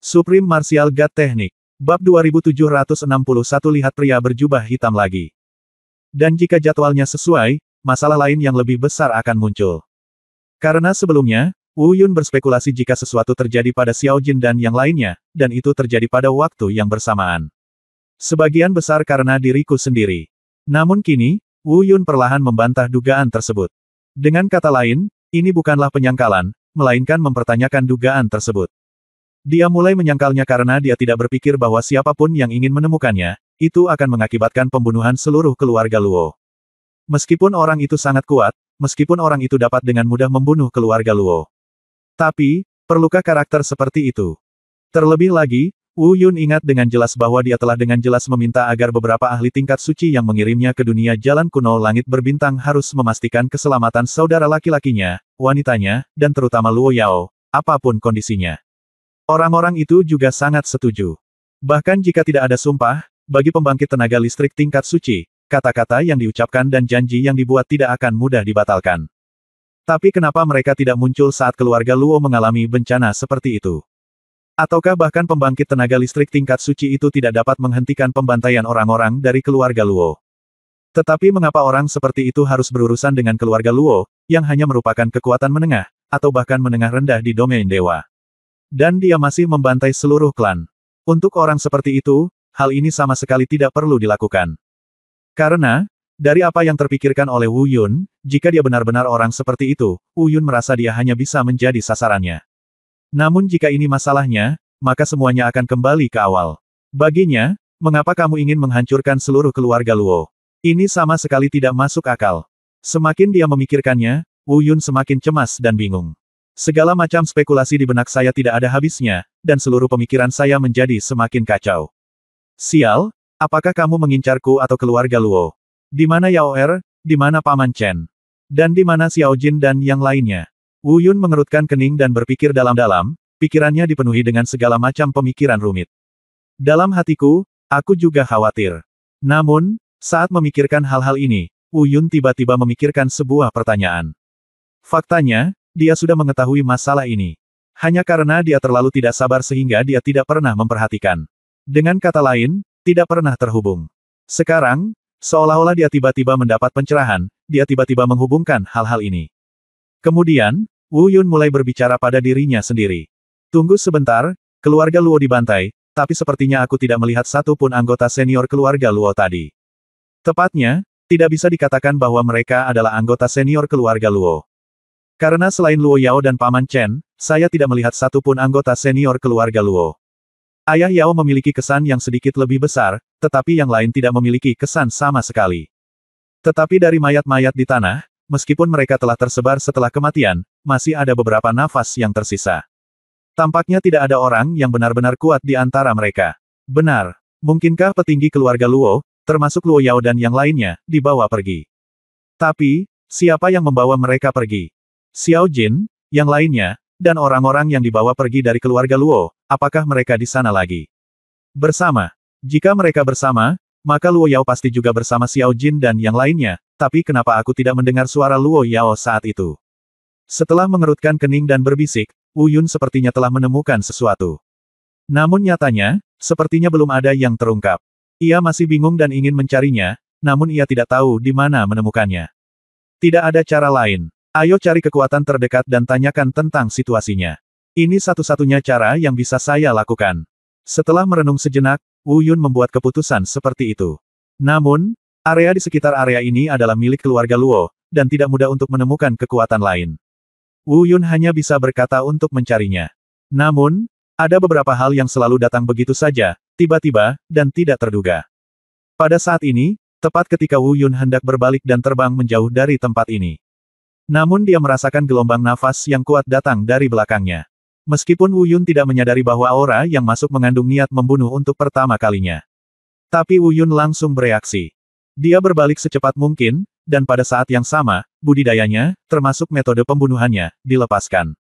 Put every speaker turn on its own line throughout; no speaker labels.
Supreme Martial God Technique. Bab 2761 lihat pria berjubah hitam lagi. Dan jika jadwalnya sesuai, masalah lain yang lebih besar akan muncul. Karena sebelumnya, Wu Yun berspekulasi jika sesuatu terjadi pada Xiao Jin dan yang lainnya, dan itu terjadi pada waktu yang bersamaan. Sebagian besar karena diriku sendiri. Namun kini, Wu Yun perlahan membantah dugaan tersebut. Dengan kata lain, ini bukanlah penyangkalan, melainkan mempertanyakan dugaan tersebut. Dia mulai menyangkalnya karena dia tidak berpikir bahwa siapapun yang ingin menemukannya, itu akan mengakibatkan pembunuhan seluruh keluarga Luo. Meskipun orang itu sangat kuat, meskipun orang itu dapat dengan mudah membunuh keluarga Luo. Tapi, perlukah karakter seperti itu? Terlebih lagi, Wu Yun ingat dengan jelas bahwa dia telah dengan jelas meminta agar beberapa ahli tingkat suci yang mengirimnya ke dunia jalan kuno langit berbintang harus memastikan keselamatan saudara laki-lakinya, wanitanya, dan terutama Luo Yao, apapun kondisinya. Orang-orang itu juga sangat setuju. Bahkan jika tidak ada sumpah, bagi pembangkit tenaga listrik tingkat suci, kata-kata yang diucapkan dan janji yang dibuat tidak akan mudah dibatalkan. Tapi kenapa mereka tidak muncul saat keluarga Luo mengalami bencana seperti itu? Ataukah bahkan pembangkit tenaga listrik tingkat suci itu tidak dapat menghentikan pembantaian orang-orang dari keluarga Luo? Tetapi mengapa orang seperti itu harus berurusan dengan keluarga Luo, yang hanya merupakan kekuatan menengah, atau bahkan menengah rendah di domain dewa? Dan dia masih membantai seluruh klan. Untuk orang seperti itu, hal ini sama sekali tidak perlu dilakukan. Karena, dari apa yang terpikirkan oleh Wu Yun, jika dia benar-benar orang seperti itu, Wu Yun merasa dia hanya bisa menjadi sasarannya. Namun jika ini masalahnya, maka semuanya akan kembali ke awal. Baginya, mengapa kamu ingin menghancurkan seluruh keluarga Luo? Ini sama sekali tidak masuk akal. Semakin dia memikirkannya, Wu Yun semakin cemas dan bingung. Segala macam spekulasi di benak saya tidak ada habisnya, dan seluruh pemikiran saya menjadi semakin kacau. Sial, apakah kamu mengincarku atau keluarga Luo? Di mana Yao Er, di mana Paman Chen? Dan di mana Xiao Jin dan yang lainnya? Wu Yun mengerutkan kening dan berpikir dalam-dalam, pikirannya dipenuhi dengan segala macam pemikiran rumit. Dalam hatiku, aku juga khawatir. Namun, saat memikirkan hal-hal ini, Wu Yun tiba-tiba memikirkan sebuah pertanyaan. Faktanya, dia sudah mengetahui masalah ini. Hanya karena dia terlalu tidak sabar sehingga dia tidak pernah memperhatikan. Dengan kata lain, tidak pernah terhubung. Sekarang, seolah-olah dia tiba-tiba mendapat pencerahan, dia tiba-tiba menghubungkan hal-hal ini. Kemudian, Wu Yun mulai berbicara pada dirinya sendiri. Tunggu sebentar, keluarga Luo dibantai, tapi sepertinya aku tidak melihat satupun anggota senior keluarga Luo tadi. Tepatnya, tidak bisa dikatakan bahwa mereka adalah anggota senior keluarga Luo. Karena selain Luo Yao dan Paman Chen, saya tidak melihat satupun anggota senior keluarga Luo. Ayah Yao memiliki kesan yang sedikit lebih besar, tetapi yang lain tidak memiliki kesan sama sekali. Tetapi dari mayat-mayat di tanah, meskipun mereka telah tersebar setelah kematian, masih ada beberapa nafas yang tersisa. Tampaknya tidak ada orang yang benar-benar kuat di antara mereka. Benar, mungkinkah petinggi keluarga Luo, termasuk Luo Yao dan yang lainnya, dibawa pergi? Tapi, siapa yang membawa mereka pergi? Xiao Jin, yang lainnya, dan orang-orang yang dibawa pergi dari keluarga Luo, apakah mereka di sana lagi? Bersama. Jika mereka bersama, maka Luo Yao pasti juga bersama Xiao Jin dan yang lainnya, tapi kenapa aku tidak mendengar suara Luo Yao saat itu? Setelah mengerutkan kening dan berbisik, Wu Yun sepertinya telah menemukan sesuatu. Namun nyatanya, sepertinya belum ada yang terungkap. Ia masih bingung dan ingin mencarinya, namun ia tidak tahu di mana menemukannya. Tidak ada cara lain. Ayo cari kekuatan terdekat dan tanyakan tentang situasinya. Ini satu-satunya cara yang bisa saya lakukan. Setelah merenung sejenak, Wu Yun membuat keputusan seperti itu. Namun, area di sekitar area ini adalah milik keluarga Luo, dan tidak mudah untuk menemukan kekuatan lain. Wu Yun hanya bisa berkata untuk mencarinya. Namun, ada beberapa hal yang selalu datang begitu saja, tiba-tiba, dan tidak terduga. Pada saat ini, tepat ketika Wu Yun hendak berbalik dan terbang menjauh dari tempat ini. Namun dia merasakan gelombang nafas yang kuat datang dari belakangnya. Meskipun Wu Yun tidak menyadari bahwa aura yang masuk mengandung niat membunuh untuk pertama kalinya. Tapi Wu Yun langsung bereaksi. Dia berbalik secepat mungkin, dan pada saat yang sama, budidayanya, termasuk metode pembunuhannya, dilepaskan.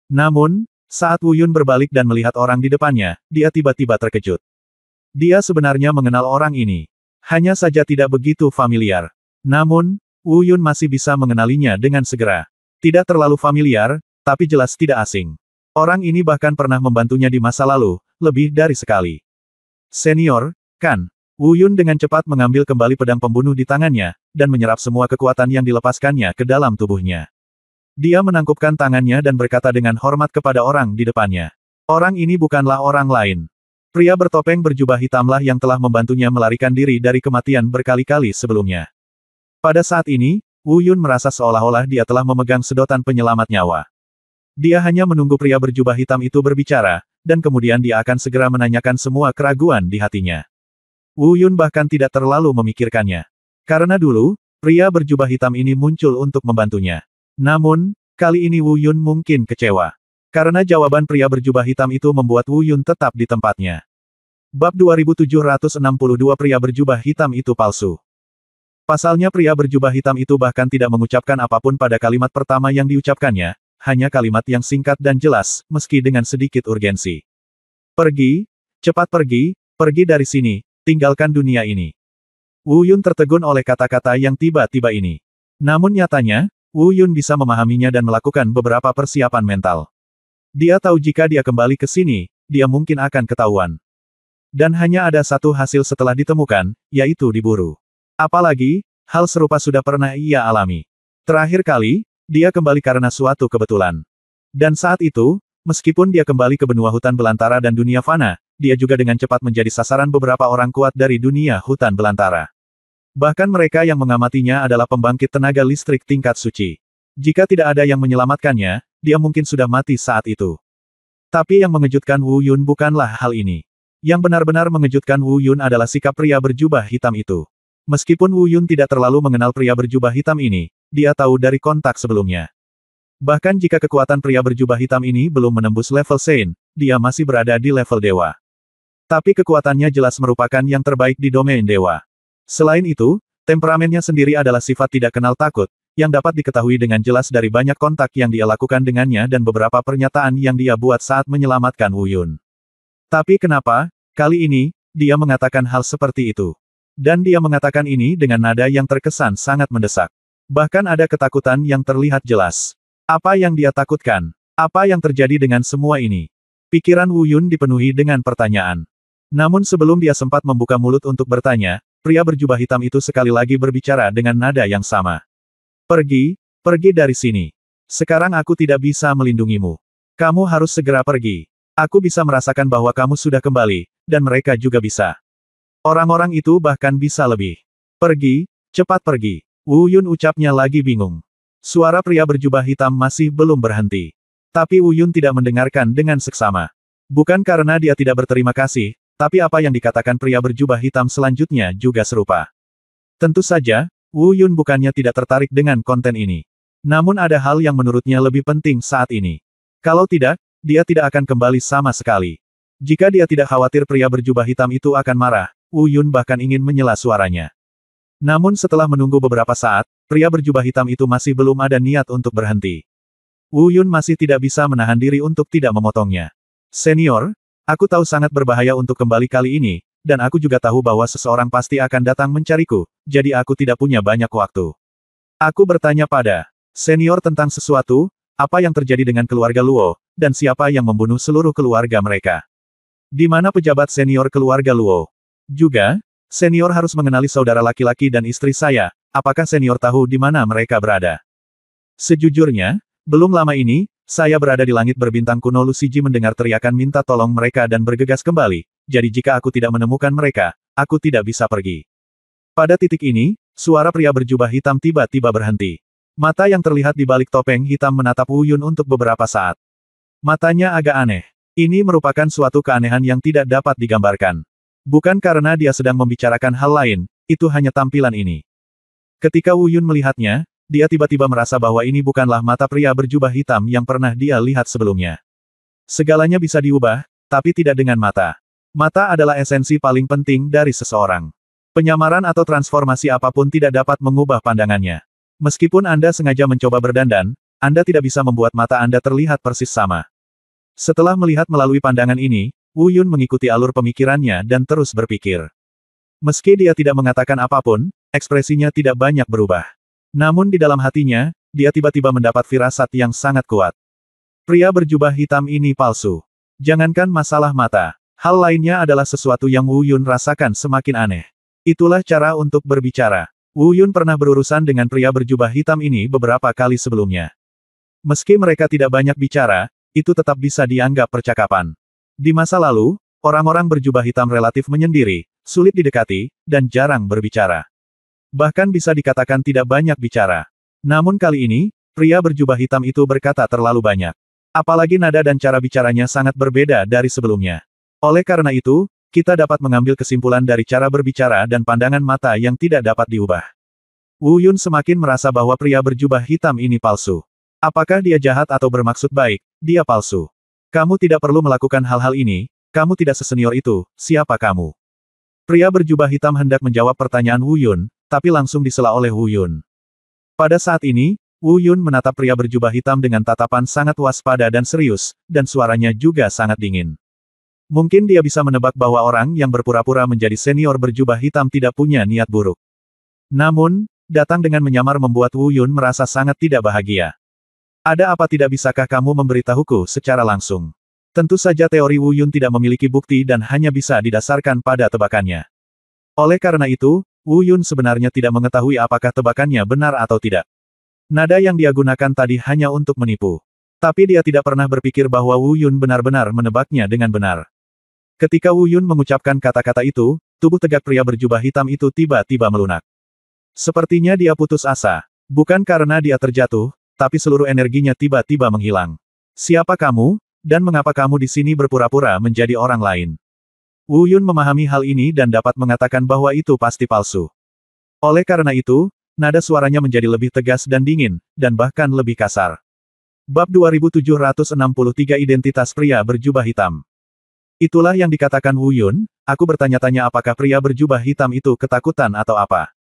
Namun, saat Wu Yun berbalik dan melihat orang di depannya, dia tiba-tiba terkejut. Dia sebenarnya mengenal orang ini. Hanya saja tidak begitu familiar. Namun, Wu Yun masih bisa mengenalinya dengan segera. Tidak terlalu familiar, tapi jelas tidak asing. Orang ini bahkan pernah membantunya di masa lalu, lebih dari sekali. Senior, kan? Wu Yun dengan cepat mengambil kembali pedang pembunuh di tangannya, dan menyerap semua kekuatan yang dilepaskannya ke dalam tubuhnya. Dia menangkupkan tangannya dan berkata dengan hormat kepada orang di depannya. Orang ini bukanlah orang lain. Pria bertopeng berjubah hitamlah yang telah membantunya melarikan diri dari kematian berkali-kali sebelumnya. Pada saat ini, Wu Yun merasa seolah-olah dia telah memegang sedotan penyelamat nyawa. Dia hanya menunggu pria berjubah hitam itu berbicara, dan kemudian dia akan segera menanyakan semua keraguan di hatinya. Wu Yun bahkan tidak terlalu memikirkannya. Karena dulu, pria berjubah hitam ini muncul untuk membantunya. Namun, kali ini Wu Yun mungkin kecewa. Karena jawaban pria berjubah hitam itu membuat Wu Yun tetap di tempatnya. Bab 2762 Pria berjubah hitam itu palsu. Pasalnya pria berjubah hitam itu bahkan tidak mengucapkan apapun pada kalimat pertama yang diucapkannya, hanya kalimat yang singkat dan jelas, meski dengan sedikit urgensi. Pergi, cepat pergi, pergi dari sini. Tinggalkan dunia ini. Wu Yun tertegun oleh kata-kata yang tiba-tiba ini. Namun nyatanya, Wu Yun bisa memahaminya dan melakukan beberapa persiapan mental. Dia tahu jika dia kembali ke sini, dia mungkin akan ketahuan. Dan hanya ada satu hasil setelah ditemukan, yaitu diburu. Apalagi, hal serupa sudah pernah ia alami. Terakhir kali, dia kembali karena suatu kebetulan. Dan saat itu, meskipun dia kembali ke benua hutan belantara dan dunia fana, dia juga dengan cepat menjadi sasaran beberapa orang kuat dari dunia hutan belantara. Bahkan mereka yang mengamatinya adalah pembangkit tenaga listrik tingkat suci. Jika tidak ada yang menyelamatkannya, dia mungkin sudah mati saat itu. Tapi yang mengejutkan Wu Yun bukanlah hal ini. Yang benar-benar mengejutkan Wu Yun adalah sikap pria berjubah hitam itu. Meskipun Wu Yun tidak terlalu mengenal pria berjubah hitam ini, dia tahu dari kontak sebelumnya. Bahkan jika kekuatan pria berjubah hitam ini belum menembus level Saint, dia masih berada di level dewa. Tapi kekuatannya jelas merupakan yang terbaik di domain dewa. Selain itu, temperamennya sendiri adalah sifat tidak kenal takut, yang dapat diketahui dengan jelas dari banyak kontak yang dia lakukan dengannya dan beberapa pernyataan yang dia buat saat menyelamatkan Wu Yun. Tapi kenapa, kali ini, dia mengatakan hal seperti itu? Dan dia mengatakan ini dengan nada yang terkesan sangat mendesak. Bahkan ada ketakutan yang terlihat jelas. Apa yang dia takutkan? Apa yang terjadi dengan semua ini? Pikiran Wu Yun dipenuhi dengan pertanyaan. Namun sebelum dia sempat membuka mulut untuk bertanya, pria berjubah hitam itu sekali lagi berbicara dengan nada yang sama. Pergi, pergi dari sini. Sekarang aku tidak bisa melindungimu. Kamu harus segera pergi. Aku bisa merasakan bahwa kamu sudah kembali, dan mereka juga bisa. Orang-orang itu bahkan bisa lebih. Pergi, cepat pergi. Wu Yun ucapnya lagi bingung. Suara pria berjubah hitam masih belum berhenti. Tapi Wu Yun tidak mendengarkan dengan seksama. Bukan karena dia tidak berterima kasih, tapi apa yang dikatakan pria berjubah hitam selanjutnya juga serupa. Tentu saja, Wu Yun bukannya tidak tertarik dengan konten ini. Namun ada hal yang menurutnya lebih penting saat ini. Kalau tidak, dia tidak akan kembali sama sekali. Jika dia tidak khawatir pria berjubah hitam itu akan marah, Wu Yun bahkan ingin menyela suaranya. Namun setelah menunggu beberapa saat, pria berjubah hitam itu masih belum ada niat untuk berhenti. Wu Yun masih tidak bisa menahan diri untuk tidak memotongnya. Senior, aku tahu sangat berbahaya untuk kembali kali ini, dan aku juga tahu bahwa seseorang pasti akan datang mencariku, jadi aku tidak punya banyak waktu. Aku bertanya pada senior tentang sesuatu, apa yang terjadi dengan keluarga Luo, dan siapa yang membunuh seluruh keluarga mereka. Di mana pejabat senior keluarga Luo? Juga, senior harus mengenali saudara laki-laki dan istri saya, apakah senior tahu di mana mereka berada? Sejujurnya, belum lama ini, saya berada di langit berbintang kuno. Lu Siji mendengar teriakan minta tolong mereka dan bergegas kembali, jadi jika aku tidak menemukan mereka, aku tidak bisa pergi. Pada titik ini, suara pria berjubah hitam tiba-tiba berhenti. Mata yang terlihat di balik topeng hitam menatap Wu Yun untuk beberapa saat. Matanya agak aneh. Ini merupakan suatu keanehan yang tidak dapat digambarkan. Bukan karena dia sedang membicarakan hal lain, itu hanya tampilan ini. Ketika Wu Yun melihatnya, dia tiba-tiba merasa bahwa ini bukanlah mata pria berjubah hitam yang pernah dia lihat sebelumnya. Segalanya bisa diubah, tapi tidak dengan mata. Mata adalah esensi paling penting dari seseorang. Penyamaran atau transformasi apapun tidak dapat mengubah pandangannya. Meskipun Anda sengaja mencoba berdandan, Anda tidak bisa membuat mata Anda terlihat persis sama. Setelah melihat melalui pandangan ini, Wu Yun mengikuti alur pemikirannya dan terus berpikir. Meski dia tidak mengatakan apapun, ekspresinya tidak banyak berubah. Namun di dalam hatinya, dia tiba-tiba mendapat firasat yang sangat kuat. Pria berjubah hitam ini palsu. Jangankan masalah mata. Hal lainnya adalah sesuatu yang Wu Yun rasakan semakin aneh. Itulah cara untuk berbicara. Wu Yun pernah berurusan dengan pria berjubah hitam ini beberapa kali sebelumnya. Meski mereka tidak banyak bicara, itu tetap bisa dianggap percakapan. Di masa lalu, orang-orang berjubah hitam relatif menyendiri, sulit didekati, dan jarang berbicara. Bahkan bisa dikatakan tidak banyak bicara. Namun kali ini, pria berjubah hitam itu berkata terlalu banyak. Apalagi nada dan cara bicaranya sangat berbeda dari sebelumnya. Oleh karena itu, kita dapat mengambil kesimpulan dari cara berbicara dan pandangan mata yang tidak dapat diubah. Wu Yun semakin merasa bahwa pria berjubah hitam ini palsu. Apakah dia jahat atau bermaksud baik, dia palsu. Kamu tidak perlu melakukan hal-hal ini, kamu tidak sesenior itu, siapa kamu? Pria berjubah hitam hendak menjawab pertanyaan Wu Yun, tapi langsung disela oleh Wu Yun. Pada saat ini, Wu Yun menatap pria berjubah hitam dengan tatapan sangat waspada dan serius, dan suaranya juga sangat dingin. Mungkin dia bisa menebak bahwa orang yang berpura-pura menjadi senior berjubah hitam tidak punya niat buruk. Namun, datang dengan menyamar membuat Wu Yun merasa sangat tidak bahagia. Ada apa tidak bisakah kamu memberitahuku secara langsung? Tentu saja teori Wu Yun tidak memiliki bukti dan hanya bisa didasarkan pada tebakannya. Oleh karena itu, Wu Yun sebenarnya tidak mengetahui apakah tebakannya benar atau tidak. Nada yang dia gunakan tadi hanya untuk menipu. Tapi dia tidak pernah berpikir bahwa Wu Yun benar-benar menebaknya dengan benar. Ketika Wu Yun mengucapkan kata-kata itu, tubuh tegak pria berjubah hitam itu tiba-tiba melunak. Sepertinya dia putus asa. Bukan karena dia terjatuh, tapi seluruh energinya tiba-tiba menghilang. Siapa kamu, dan mengapa kamu di sini berpura-pura menjadi orang lain? Wu Yun memahami hal ini dan dapat mengatakan bahwa itu pasti palsu. Oleh karena itu, nada suaranya menjadi lebih tegas dan dingin, dan bahkan lebih kasar. Bab 2763 Identitas Pria Berjubah Hitam. Itulah yang dikatakan Wu Yun, aku bertanya-tanya apakah pria berjubah hitam itu ketakutan atau apa.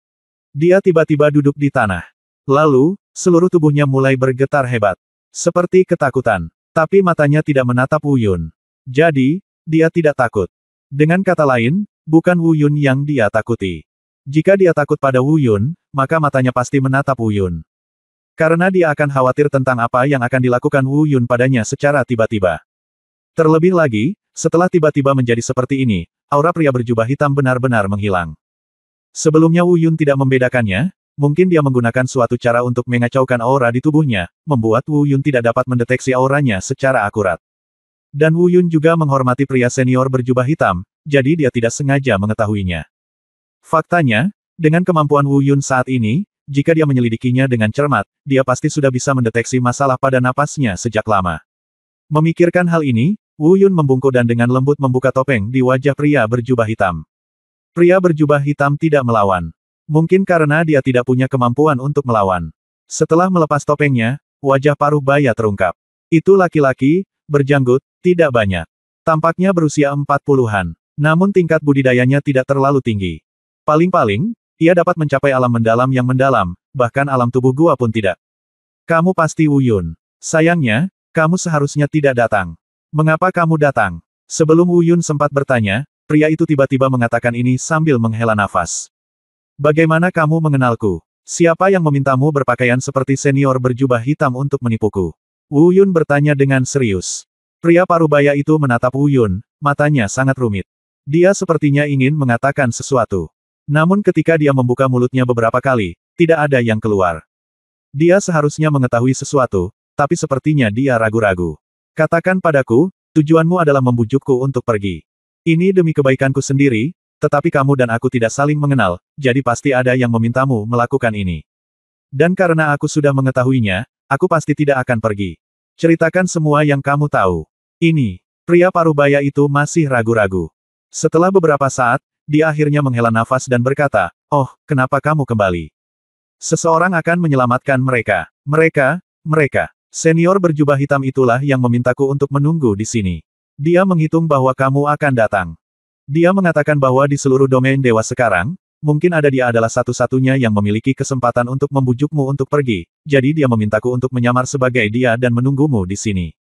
Dia tiba-tiba duduk di tanah. Lalu, seluruh tubuhnya mulai bergetar hebat. Seperti ketakutan. Tapi matanya tidak menatap Wu Yun. Jadi, dia tidak takut. Dengan kata lain, bukan Wu Yun yang dia takuti. Jika dia takut pada Wu Yun, maka matanya pasti menatap Wu Yun. Karena dia akan khawatir tentang apa yang akan dilakukan Wu Yun padanya secara tiba-tiba. Terlebih lagi, setelah tiba-tiba menjadi seperti ini, aura pria berjubah hitam benar-benar menghilang. Sebelumnya Wu Yun tidak membedakannya, mungkin dia menggunakan suatu cara untuk mengacaukan aura di tubuhnya, membuat Wu Yun tidak dapat mendeteksi auranya secara akurat. Dan Wu Yun juga menghormati pria senior berjubah hitam, jadi dia tidak sengaja mengetahuinya. Faktanya, dengan kemampuan Wu Yun saat ini, jika dia menyelidikinya dengan cermat, dia pasti sudah bisa mendeteksi masalah pada napasnya sejak lama. Memikirkan hal ini, Wu Yun membungkuk dan dengan lembut membuka topeng di wajah pria berjubah hitam. Pria berjubah hitam tidak melawan. Mungkin karena dia tidak punya kemampuan untuk melawan. Setelah melepas topengnya, wajah paruh baya terungkap. Itu laki-laki, berjanggut, tidak banyak. Tampaknya berusia 40-an. Namun tingkat budidayanya tidak terlalu tinggi. Paling-paling, ia dapat mencapai alam mendalam yang mendalam, bahkan alam tubuh gua pun tidak. Kamu pasti Wu Yun. Sayangnya, kamu seharusnya tidak datang. Mengapa kamu datang? Sebelum Wu Yun sempat bertanya, pria itu tiba-tiba mengatakan ini sambil menghela nafas. Bagaimana kamu mengenalku? Siapa yang memintamu berpakaian seperti senior berjubah hitam untuk menipuku? Wu Yun bertanya dengan serius. Pria parubaya itu menatap Wu Yun, matanya sangat rumit. Dia sepertinya ingin mengatakan sesuatu. Namun ketika dia membuka mulutnya beberapa kali, tidak ada yang keluar. Dia seharusnya mengetahui sesuatu, tapi sepertinya dia ragu-ragu. Katakan padaku, tujuanmu adalah membujukku untuk pergi. Ini demi kebaikanku sendiri, tetapi kamu dan aku tidak saling mengenal, jadi pasti ada yang memintamu melakukan ini. Dan karena aku sudah mengetahuinya, aku pasti tidak akan pergi. Ceritakan semua yang kamu tahu. Ini, pria parubaya itu masih ragu-ragu. Setelah beberapa saat, dia akhirnya menghela nafas dan berkata, "Oh, kenapa kamu kembali? Seseorang akan menyelamatkan mereka. Mereka. Senior berjubah hitam itulah yang memintaku untuk menunggu di sini. Dia menghitung bahwa kamu akan datang. Dia mengatakan bahwa di seluruh domain dewa sekarang, mungkin ada dia adalah satu-satunya yang memiliki kesempatan untuk membujukmu untuk pergi, jadi dia memintaku untuk menyamar sebagai dia dan menunggumu di sini.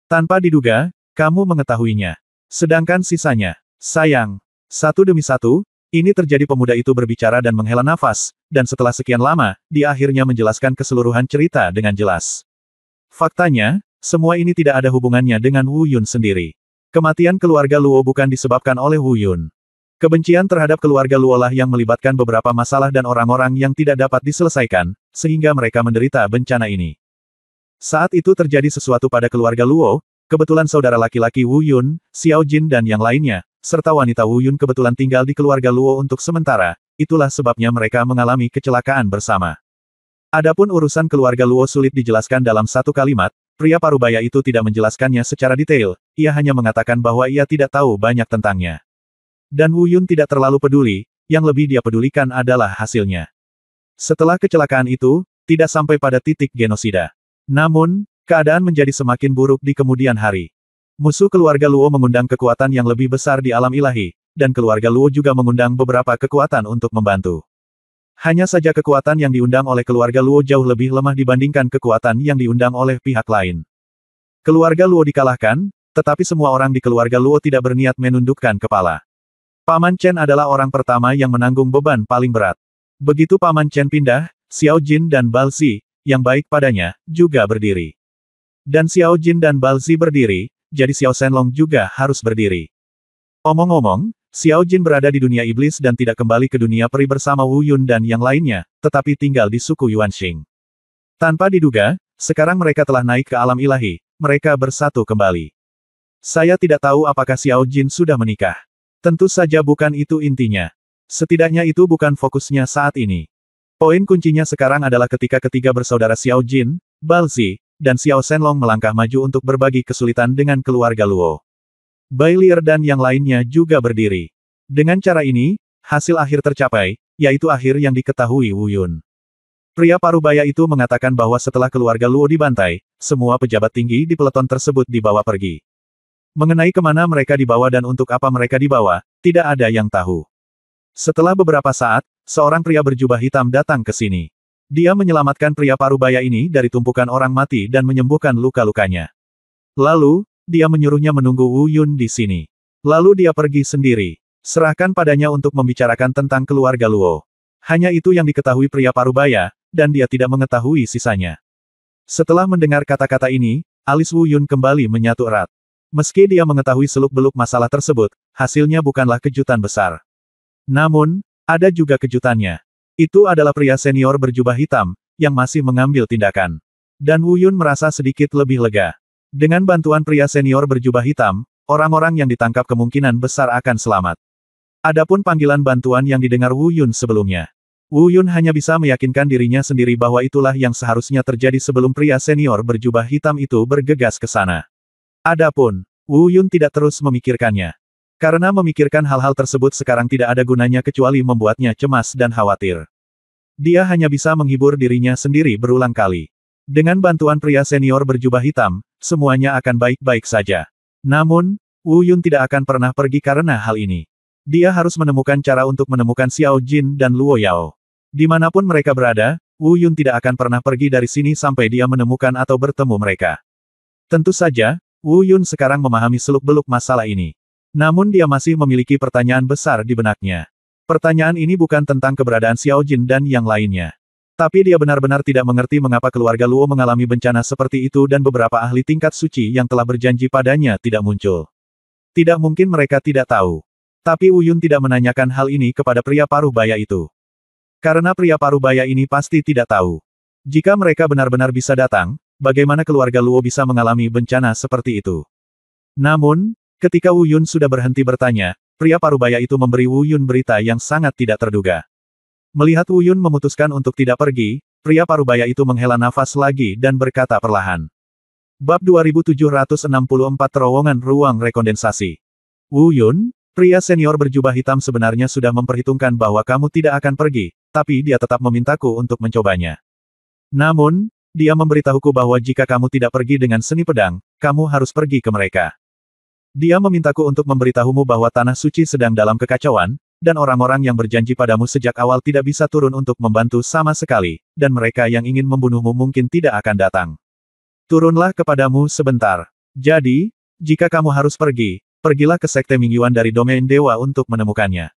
Tanpa diduga, kamu mengetahuinya. Sedangkan sisanya, sayang. Satu demi satu, ini terjadi pemuda itu berbicara dan menghela nafas, dan setelah sekian lama, dia akhirnya menjelaskan keseluruhan cerita dengan jelas. Faktanya, Semua ini tidak ada hubungannya dengan Wu Yun sendiri. Kematian keluarga Luo bukan disebabkan oleh Wu Yun. Kebencian terhadap keluarga Luo lah yang melibatkan beberapa masalah dan orang-orang yang tidak dapat diselesaikan, sehingga mereka menderita bencana ini. Saat itu terjadi sesuatu pada keluarga Luo, kebetulan saudara laki-laki Wu Yun, Xiao Jin dan yang lainnya, serta wanita Wu Yun kebetulan tinggal di keluarga Luo untuk sementara, itulah sebabnya mereka mengalami kecelakaan bersama. Adapun urusan keluarga Luo sulit dijelaskan dalam satu kalimat, pria parubaya itu tidak menjelaskannya secara detail, ia hanya mengatakan bahwa ia tidak tahu banyak tentangnya. Dan Wu Yun tidak terlalu peduli, yang lebih dia pedulikan adalah hasilnya. Setelah kecelakaan itu, tidak sampai pada titik genosida. Namun, keadaan menjadi semakin buruk di kemudian hari. Musuh keluarga Luo mengundang kekuatan yang lebih besar di alam ilahi, dan keluarga Luo juga mengundang beberapa kekuatan untuk membantu. Hanya saja kekuatan yang diundang oleh keluarga Luo jauh lebih lemah dibandingkan kekuatan yang diundang oleh pihak lain. Keluarga Luo dikalahkan, tetapi semua orang di keluarga Luo tidak berniat menundukkan kepala. Paman Chen adalah orang pertama yang menanggung beban paling berat. Begitu Paman Chen pindah, Xiao Jin dan Balzi, yang baik padanya, juga berdiri. Dan Xiao Jin dan Balzi berdiri, jadi Xiao Shenlong juga harus berdiri. Omong-omong, Xiao Jin berada di dunia iblis dan tidak kembali ke dunia peri bersama Wu Yun dan yang lainnya, tetapi tinggal di suku Yuanxing. Tanpa diduga, sekarang mereka telah naik ke alam ilahi, mereka bersatu kembali. Saya tidak tahu apakah Xiao Jin sudah menikah. Tentu saja bukan itu intinya. Setidaknya itu bukan fokusnya saat ini. Poin kuncinya sekarang adalah ketika ketiga bersaudara Xiao Jin, Balzi, dan Xiao Shenlong melangkah maju untuk berbagi kesulitan dengan keluarga Luo. Bailier dan yang lainnya juga berdiri. Dengan cara ini, hasil akhir tercapai, yaitu akhir yang diketahui Wu Yun. Pria parubaya itu mengatakan bahwa setelah keluarga Luo dibantai, semua pejabat tinggi di peleton tersebut dibawa pergi. Mengenai kemana mereka dibawa dan untuk apa mereka dibawa, tidak ada yang tahu. Setelah beberapa saat, seorang pria berjubah hitam datang ke sini. Dia menyelamatkan pria parubaya ini dari tumpukan orang mati dan menyembuhkan luka-lukanya. Lalu, dia menyuruhnya menunggu Wu Yun di sini. Lalu dia pergi sendiri. Serahkan padanya untuk membicarakan tentang keluarga Luo. Hanya itu yang diketahui pria parubaya, dan dia tidak mengetahui sisanya. Setelah mendengar kata-kata ini, alis Wu Yun kembali menyatu erat. Meski dia mengetahui seluk-beluk masalah tersebut, hasilnya bukanlah kejutan besar. Namun, ada juga kejutannya. Itu adalah pria senior berjubah hitam, yang masih mengambil tindakan. Dan Wu Yun merasa sedikit lebih lega. Dengan bantuan pria senior berjubah hitam, orang-orang yang ditangkap kemungkinan besar akan selamat. Adapun panggilan bantuan yang didengar Wu Yun sebelumnya. Wu Yun hanya bisa meyakinkan dirinya sendiri bahwa itulah yang seharusnya terjadi sebelum pria senior berjubah hitam itu bergegas ke sana. Adapun, Wu Yun tidak terus memikirkannya. Karena memikirkan hal-hal tersebut sekarang tidak ada gunanya kecuali membuatnya cemas dan khawatir. Dia hanya bisa menghibur dirinya sendiri berulang kali. Dengan bantuan pria senior berjubah hitam, semuanya akan baik-baik saja. Namun, Wu Yun tidak akan pernah pergi karena hal ini. Dia harus menemukan cara untuk menemukan Xiao Jin dan Luo Yao. Dimanapun mereka berada, Wu Yun tidak akan pernah pergi dari sini sampai dia menemukan atau bertemu mereka. Tentu saja, Wu Yun sekarang memahami seluk-beluk masalah ini. Namun dia masih memiliki pertanyaan besar di benaknya. Pertanyaan ini bukan tentang keberadaan Xiao Jin dan yang lainnya. Tapi dia benar-benar tidak mengerti mengapa keluarga Luo mengalami bencana seperti itu dan beberapa ahli tingkat suci yang telah berjanji padanya tidak muncul. Tidak mungkin mereka tidak tahu. Tapi Wu Yun tidak menanyakan hal ini kepada pria parubaya itu. Karena pria parubaya ini pasti tidak tahu. Jika mereka benar-benar bisa datang, bagaimana keluarga Luo bisa mengalami bencana seperti itu? Namun, ketika Wu Yun sudah berhenti bertanya, pria parubaya itu memberi Wu Yun berita yang sangat tidak terduga. Melihat Wu Yun memutuskan untuk tidak pergi, pria parubaya itu menghela nafas lagi dan berkata perlahan. Bab 2764 Terowongan Ruang Rekondensasi. Wu Yun, pria senior berjubah hitam sebenarnya sudah memperhitungkan bahwa kamu tidak akan pergi, tapi dia tetap memintaku untuk mencobanya. Namun, dia memberitahuku bahwa jika kamu tidak pergi dengan seni pedang, kamu harus pergi ke mereka. Dia memintaku untuk memberitahumu bahwa tanah suci sedang dalam kekacauan, dan orang-orang yang berjanji padamu sejak awal tidak bisa turun untuk membantu sama sekali, dan mereka yang ingin membunuhmu mungkin tidak akan datang. Turunlah kepadamu sebentar. Jadi, jika kamu harus pergi, pergilah ke Sekte Mingyuan dari domain dewa untuk menemukannya.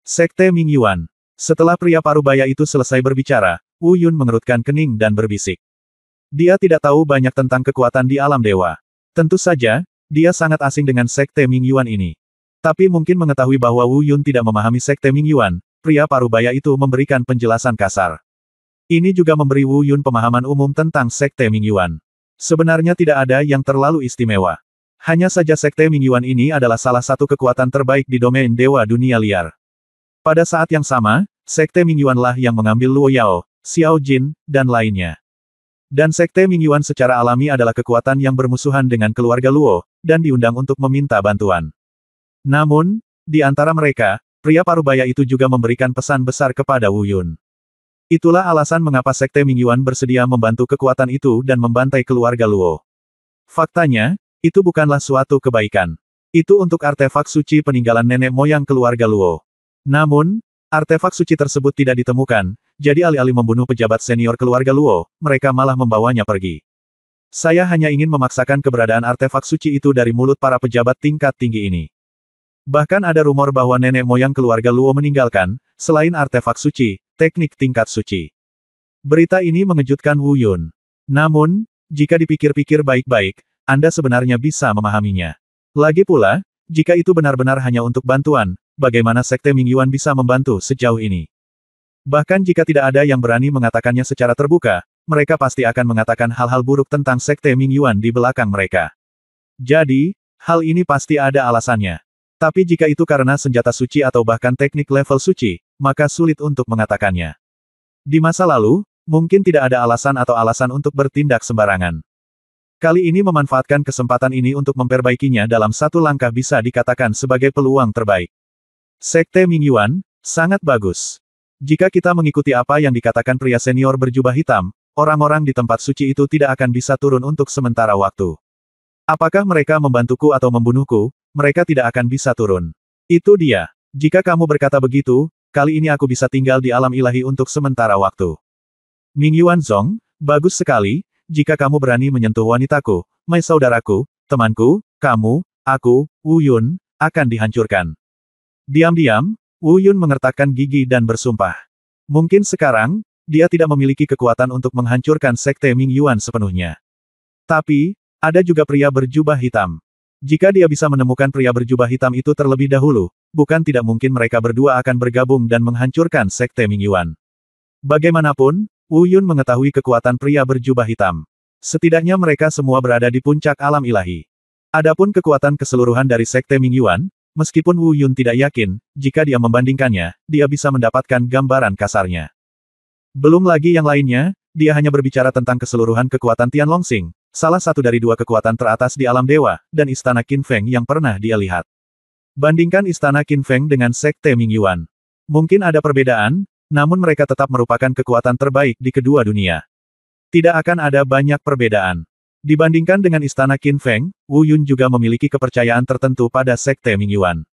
Sekte Mingyuan. Setelah pria parubaya itu selesai berbicara, Wu Yun mengerutkan kening dan berbisik. Dia tidak tahu banyak tentang kekuatan di alam dewa. Tentu saja, dia sangat asing dengan Sekte Mingyuan ini. Tapi mungkin mengetahui bahwa Wu Yun tidak memahami Sekte Mingyuan, pria parubaya itu memberikan penjelasan kasar. Ini juga memberi Wu Yun pemahaman umum tentang Sekte Mingyuan. Sebenarnya tidak ada yang terlalu istimewa. Hanya saja Sekte Mingyuan ini adalah salah satu kekuatan terbaik di domain dewa dunia liar. Pada saat yang sama, Sekte Mingyuanlah yang mengambil Luo Yao, Xiao Jin, dan lainnya. Dan Sekte Mingyuan secara alami adalah kekuatan yang bermusuhan dengan keluarga Luo, dan diundang untuk meminta bantuan. Namun, di antara mereka, pria parubaya itu juga memberikan pesan besar kepada Wu Yun. Itulah alasan mengapa Sekte Mingyuan bersedia membantu kekuatan itu dan membantai keluarga Luo. Faktanya, itu bukanlah suatu kebaikan. Itu untuk artefak suci peninggalan nenek moyang keluarga Luo. Namun, artefak suci tersebut tidak ditemukan, jadi alih-alih membunuh pejabat senior keluarga Luo, mereka malah membawanya pergi. Saya hanya ingin memaksakan keberadaan artefak suci itu dari mulut para pejabat tingkat tinggi ini. Bahkan ada rumor bahwa nenek moyang keluarga Luo meninggalkan, selain artefak suci, teknik tingkat suci. Berita ini mengejutkan Wu Yun. Namun, jika dipikir-pikir baik-baik, Anda sebenarnya bisa memahaminya. Lagi pula, jika itu benar-benar hanya untuk bantuan, bagaimana Sekte Mingyuan bisa membantu sejauh ini? Bahkan jika tidak ada yang berani mengatakannya secara terbuka, mereka pasti akan mengatakan hal-hal buruk tentang Sekte Mingyuan di belakang mereka. Jadi, hal ini pasti ada alasannya. Tapi jika itu karena senjata suci atau bahkan teknik level suci, maka sulit untuk mengatakannya. Di masa lalu, mungkin tidak ada alasan atau alasan untuk bertindak sembarangan. Kali ini memanfaatkan kesempatan ini untuk memperbaikinya dalam satu langkah bisa dikatakan sebagai peluang terbaik. Sekte Mingyuan, sangat bagus. Jika kita mengikuti apa yang dikatakan pria senior berjubah hitam, orang-orang di tempat suci itu tidak akan bisa turun untuk sementara waktu. Apakah mereka membantuku atau membunuhku, mereka tidak akan bisa turun. Itu dia. Jika kamu berkata begitu, kali ini aku bisa tinggal di alam ilahi untuk sementara waktu. Mingyuan Zong, bagus sekali, jika kamu berani menyentuh wanitaku, Mai saudaraku, temanku, kamu, aku, Wu Yun, akan dihancurkan. Diam-diam, Wu Yun mengertakkan gigi dan bersumpah. Mungkin sekarang, dia tidak memiliki kekuatan untuk menghancurkan Sekte Mingyuan sepenuhnya. Tapi, ada juga pria berjubah hitam. Jika dia bisa menemukan pria berjubah hitam itu terlebih dahulu, bukan tidak mungkin mereka berdua akan bergabung dan menghancurkan Sekte Mingyuan. Bagaimanapun, Wu Yun mengetahui kekuatan pria berjubah hitam. Setidaknya mereka semua berada di puncak alam ilahi. Adapun kekuatan keseluruhan dari Sekte Mingyuan, meskipun Wu Yun tidak yakin, jika dia membandingkannya, dia bisa mendapatkan gambaran kasarnya. Belum lagi yang lainnya, dia hanya berbicara tentang keseluruhan kekuatan Tian Longsing, salah satu dari dua kekuatan teratas di alam dewa, dan istana Qin Feng yang pernah dia lihat. Bandingkan istana Qin Feng dengan Sekte Mingyuan. Mungkin ada perbedaan, namun mereka tetap merupakan kekuatan terbaik di kedua dunia. Tidak akan ada banyak perbedaan. Dibandingkan dengan istana Qin Feng, Wu Yun juga memiliki kepercayaan tertentu pada Sekte Mingyuan.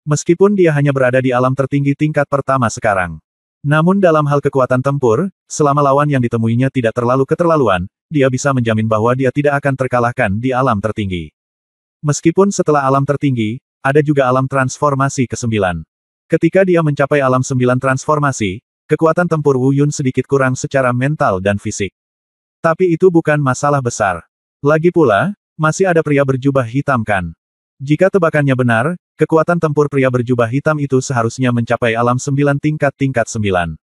Meskipun dia hanya berada di alam tertinggi tingkat pertama sekarang. Namun dalam hal kekuatan tempur, selama lawan yang ditemuinya tidak terlalu keterlaluan, dia bisa menjamin bahwa dia tidak akan terkalahkan di alam tertinggi. Meskipun setelah alam tertinggi, ada juga alam transformasi ke-9. Ketika dia mencapai alam 9 transformasi, kekuatan tempur Wu Yun sedikit kurang secara mental dan fisik. Tapi itu bukan masalah besar. Lagi pula, masih ada pria berjubah hitam kan? Jika tebakannya benar, kekuatan tempur pria berjubah hitam itu seharusnya mencapai alam 9 tingkat 9.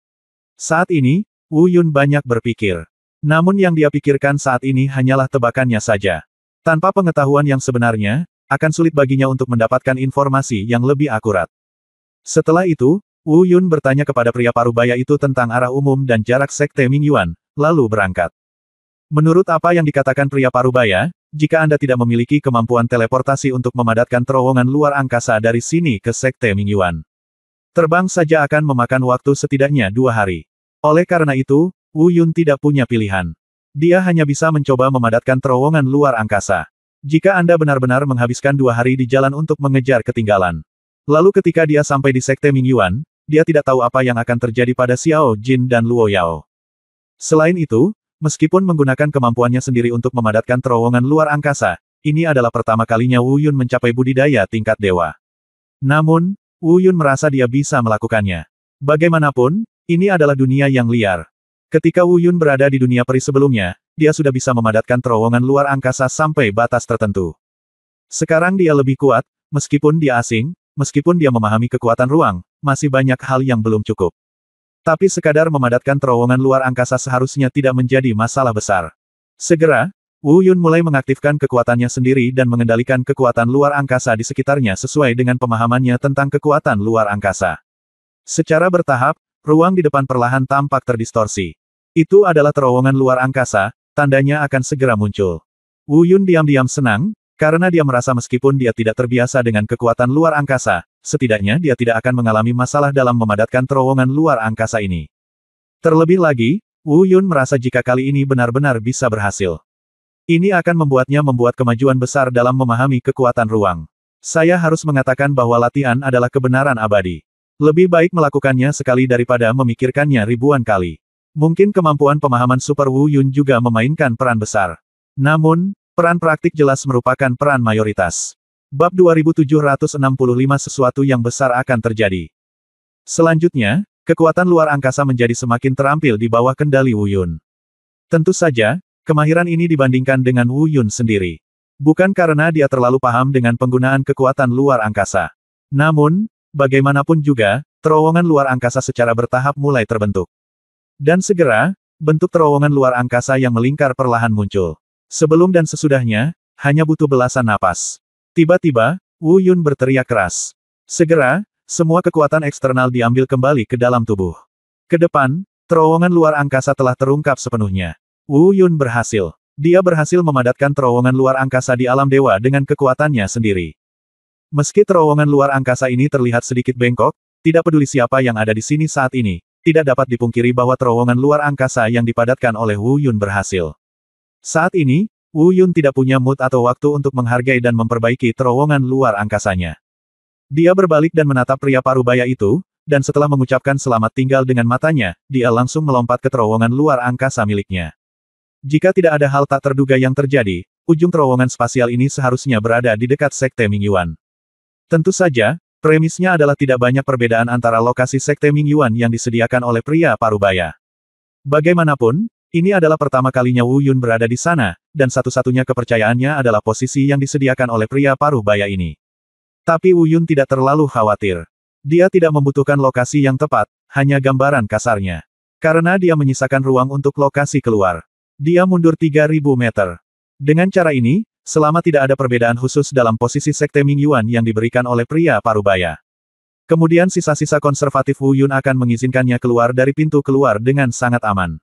Saat ini, Wu Yun banyak berpikir. Namun yang dia pikirkan saat ini hanyalah tebakannya saja. Tanpa pengetahuan yang sebenarnya, akan sulit baginya untuk mendapatkan informasi yang lebih akurat. Setelah itu, Wu Yun bertanya kepada pria parubaya itu tentang arah umum dan jarak Sekte Mingyuan, lalu berangkat. Menurut apa yang dikatakan pria parubaya, jika Anda tidak memiliki kemampuan teleportasi untuk memadatkan terowongan luar angkasa dari sini ke Sekte Mingyuan, terbang saja akan memakan waktu setidaknya 2 hari. Oleh karena itu, Wu Yun tidak punya pilihan. Dia hanya bisa mencoba memadatkan terowongan luar angkasa. Jika Anda benar-benar menghabiskan 2 hari di jalan untuk mengejar ketinggalan. Lalu ketika dia sampai di Sekte Mingyuan, dia tidak tahu apa yang akan terjadi pada Xiao Jin dan Luo Yao. Selain itu, meskipun menggunakan kemampuannya sendiri untuk memadatkan terowongan luar angkasa, ini adalah pertama kalinya Wu Yun mencapai budidaya tingkat dewa. Namun, Wu Yun merasa dia bisa melakukannya. Bagaimanapun, ini adalah dunia yang liar. Ketika Wu Yun berada di dunia peri sebelumnya, dia sudah bisa memadatkan terowongan luar angkasa sampai batas tertentu. Sekarang dia lebih kuat, meskipun dia asing, meskipun dia memahami kekuatan ruang, masih banyak hal yang belum cukup. Tapi sekadar memadatkan terowongan luar angkasa seharusnya tidak menjadi masalah besar. Segera, Wu Yun mulai mengaktifkan kekuatannya sendiri dan mengendalikan kekuatan luar angkasa di sekitarnya sesuai dengan pemahamannya tentang kekuatan luar angkasa. Secara bertahap, ruang di depan perlahan tampak terdistorsi. Itu adalah terowongan luar angkasa, tandanya akan segera muncul. Wu Yun diam-diam senang, karena dia merasa meskipun dia tidak terbiasa dengan kekuatan luar angkasa, setidaknya dia tidak akan mengalami masalah dalam memadatkan terowongan luar angkasa ini. Terlebih lagi, Wu Yun merasa jika kali ini benar-benar bisa berhasil. Ini akan membuatnya membuat kemajuan besar dalam memahami kekuatan ruang. Saya harus mengatakan bahwa latihan adalah kebenaran abadi. Lebih baik melakukannya sekali daripada memikirkannya ribuan kali. Mungkin kemampuan pemahaman Super Wu Yun juga memainkan peran besar. Namun, peran praktik jelas merupakan peran mayoritas. Bab 2765 sesuatu yang besar akan terjadi. Selanjutnya, kekuatan luar angkasa menjadi semakin terampil di bawah kendali Wu Yun. Tentu saja, kemahiran ini dibandingkan dengan Wu Yun sendiri. Bukan karena dia terlalu paham dengan penggunaan kekuatan luar angkasa. Namun, bagaimanapun juga, terowongan luar angkasa secara bertahap mulai terbentuk. Dan segera, bentuk terowongan luar angkasa yang melingkar perlahan muncul. Sebelum dan sesudahnya, hanya butuh belasan napas. Tiba-tiba, Wu Yun berteriak keras. Segera, semua kekuatan eksternal diambil kembali ke dalam tubuh. Ke depan, terowongan luar angkasa telah terungkap sepenuhnya. Wu Yun berhasil. Dia berhasil memadatkan terowongan luar angkasa di alam dewa dengan kekuatannya sendiri. Meski terowongan luar angkasa ini terlihat sedikit bengkok, tidak peduli siapa yang ada di sini saat ini, tidak dapat dipungkiri bahwa terowongan luar angkasa yang dipadatkan oleh Wu Yun berhasil. Saat ini, Wu Yun tidak punya mood atau waktu untuk menghargai dan memperbaiki terowongan luar angkasanya. Dia berbalik dan menatap pria parubaya itu, dan setelah mengucapkan selamat tinggal dengan matanya, dia langsung melompat ke terowongan luar angkasa miliknya. Jika tidak ada hal tak terduga yang terjadi, ujung terowongan spasial ini seharusnya berada di dekat Sekte Mingyuan. Tentu saja, premisnya adalah tidak banyak perbedaan antara lokasi Sekte Mingyuan yang disediakan oleh pria parubaya. Bagaimanapun, ini adalah pertama kalinya Wu Yun berada di sana, dan satu-satunya kepercayaannya adalah posisi yang disediakan oleh pria parubaya ini. Tapi Wu Yun tidak terlalu khawatir. Dia tidak membutuhkan lokasi yang tepat, hanya gambaran kasarnya. Karena dia menyisakan ruang untuk lokasi keluar. Dia mundur 3.000 meter. Dengan cara ini, selama tidak ada perbedaan khusus dalam posisi Sekte Mingyuan yang diberikan oleh pria parubaya. Kemudian sisa-sisa konservatif Wu Yun akan mengizinkannya keluar dari pintu keluar dengan sangat aman.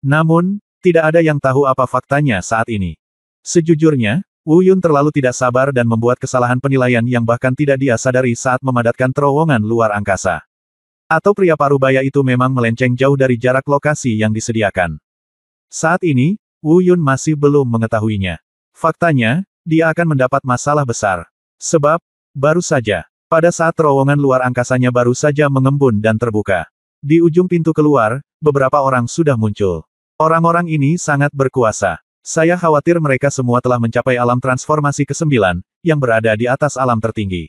Namun, tidak ada yang tahu apa faktanya saat ini. Sejujurnya, Wu Yun terlalu tidak sabar dan membuat kesalahan penilaian yang bahkan tidak dia sadari saat memadatkan terowongan luar angkasa. Atau pria parubaya itu memang melenceng jauh dari jarak lokasi yang disediakan. Saat ini, Wu Yun masih belum mengetahuinya. Faktanya, dia akan mendapat masalah besar. Sebab, baru saja, pada saat terowongan luar angkasanya baru saja mengembun dan terbuka. Di ujung pintu keluar, beberapa orang sudah muncul. Orang-orang ini sangat berkuasa. Saya khawatir mereka semua telah mencapai alam transformasi ke-9, yang berada di atas alam tertinggi.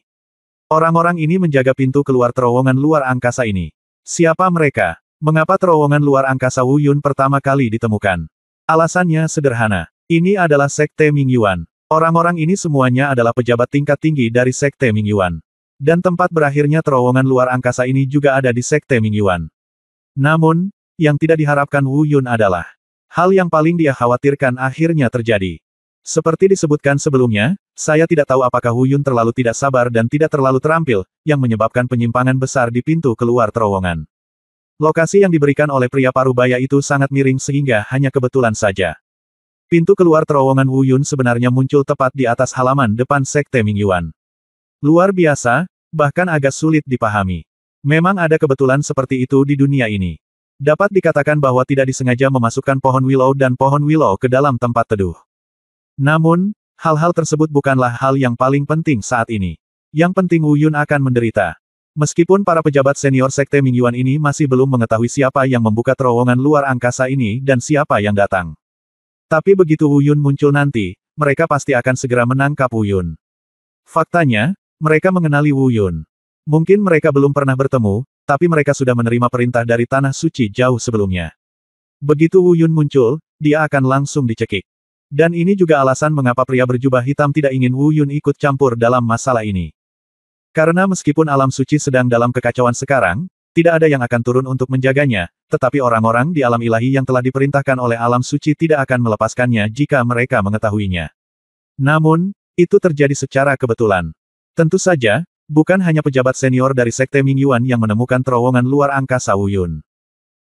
Orang-orang ini menjaga pintu keluar terowongan luar angkasa ini. Siapa mereka? Mengapa terowongan luar angkasa Wu Yun pertama kali ditemukan? Alasannya sederhana. Ini adalah Sekte Mingyuan. Orang-orang ini semuanya adalah pejabat tingkat tinggi dari Sekte Mingyuan. Dan tempat berakhirnya terowongan luar angkasa ini juga ada di Sekte Mingyuan. Namun, yang tidak diharapkan Wu Yun adalah hal yang paling dia khawatirkan akhirnya terjadi. Seperti disebutkan sebelumnya, saya tidak tahu apakah Wu Yun terlalu tidak sabar dan tidak terlalu terampil, yang menyebabkan penyimpangan besar di pintu keluar terowongan. Lokasi yang diberikan oleh pria parubaya itu sangat miring sehingga hanya kebetulan saja. Pintu keluar terowongan Wu Yun sebenarnya muncul tepat di atas halaman depan Sekte Mingyuan. Luar biasa, bahkan agak sulit dipahami. Memang ada kebetulan seperti itu di dunia ini. Dapat dikatakan bahwa tidak disengaja memasukkan pohon willow dan pohon willow ke dalam tempat teduh. Namun, hal-hal tersebut bukanlah hal yang paling penting saat ini. Yang penting Wu Yun akan menderita. Meskipun para pejabat senior Sekte Mingyuan ini masih belum mengetahui siapa yang membuka terowongan luar angkasa ini dan siapa yang datang. Tapi begitu Wu Yun muncul nanti, mereka pasti akan segera menangkap Wu Yun. Faktanya, mereka mengenali Wu Yun. Mungkin mereka belum pernah bertemu, tapi mereka sudah menerima perintah dari Tanah Suci jauh sebelumnya. Begitu Wu Yun muncul, dia akan langsung dicekik. Dan ini juga alasan mengapa pria berjubah hitam tidak ingin Wu Yun ikut campur dalam masalah ini. Karena meskipun alam suci sedang dalam kekacauan sekarang, tidak ada yang akan turun untuk menjaganya, tetapi orang-orang di alam ilahi yang telah diperintahkan oleh alam suci tidak akan melepaskannya jika mereka mengetahuinya. Namun, itu terjadi secara kebetulan. Tentu saja, bukan hanya pejabat senior dari Sekte Mingyuan yang menemukan terowongan luar angkasa Wu Yun.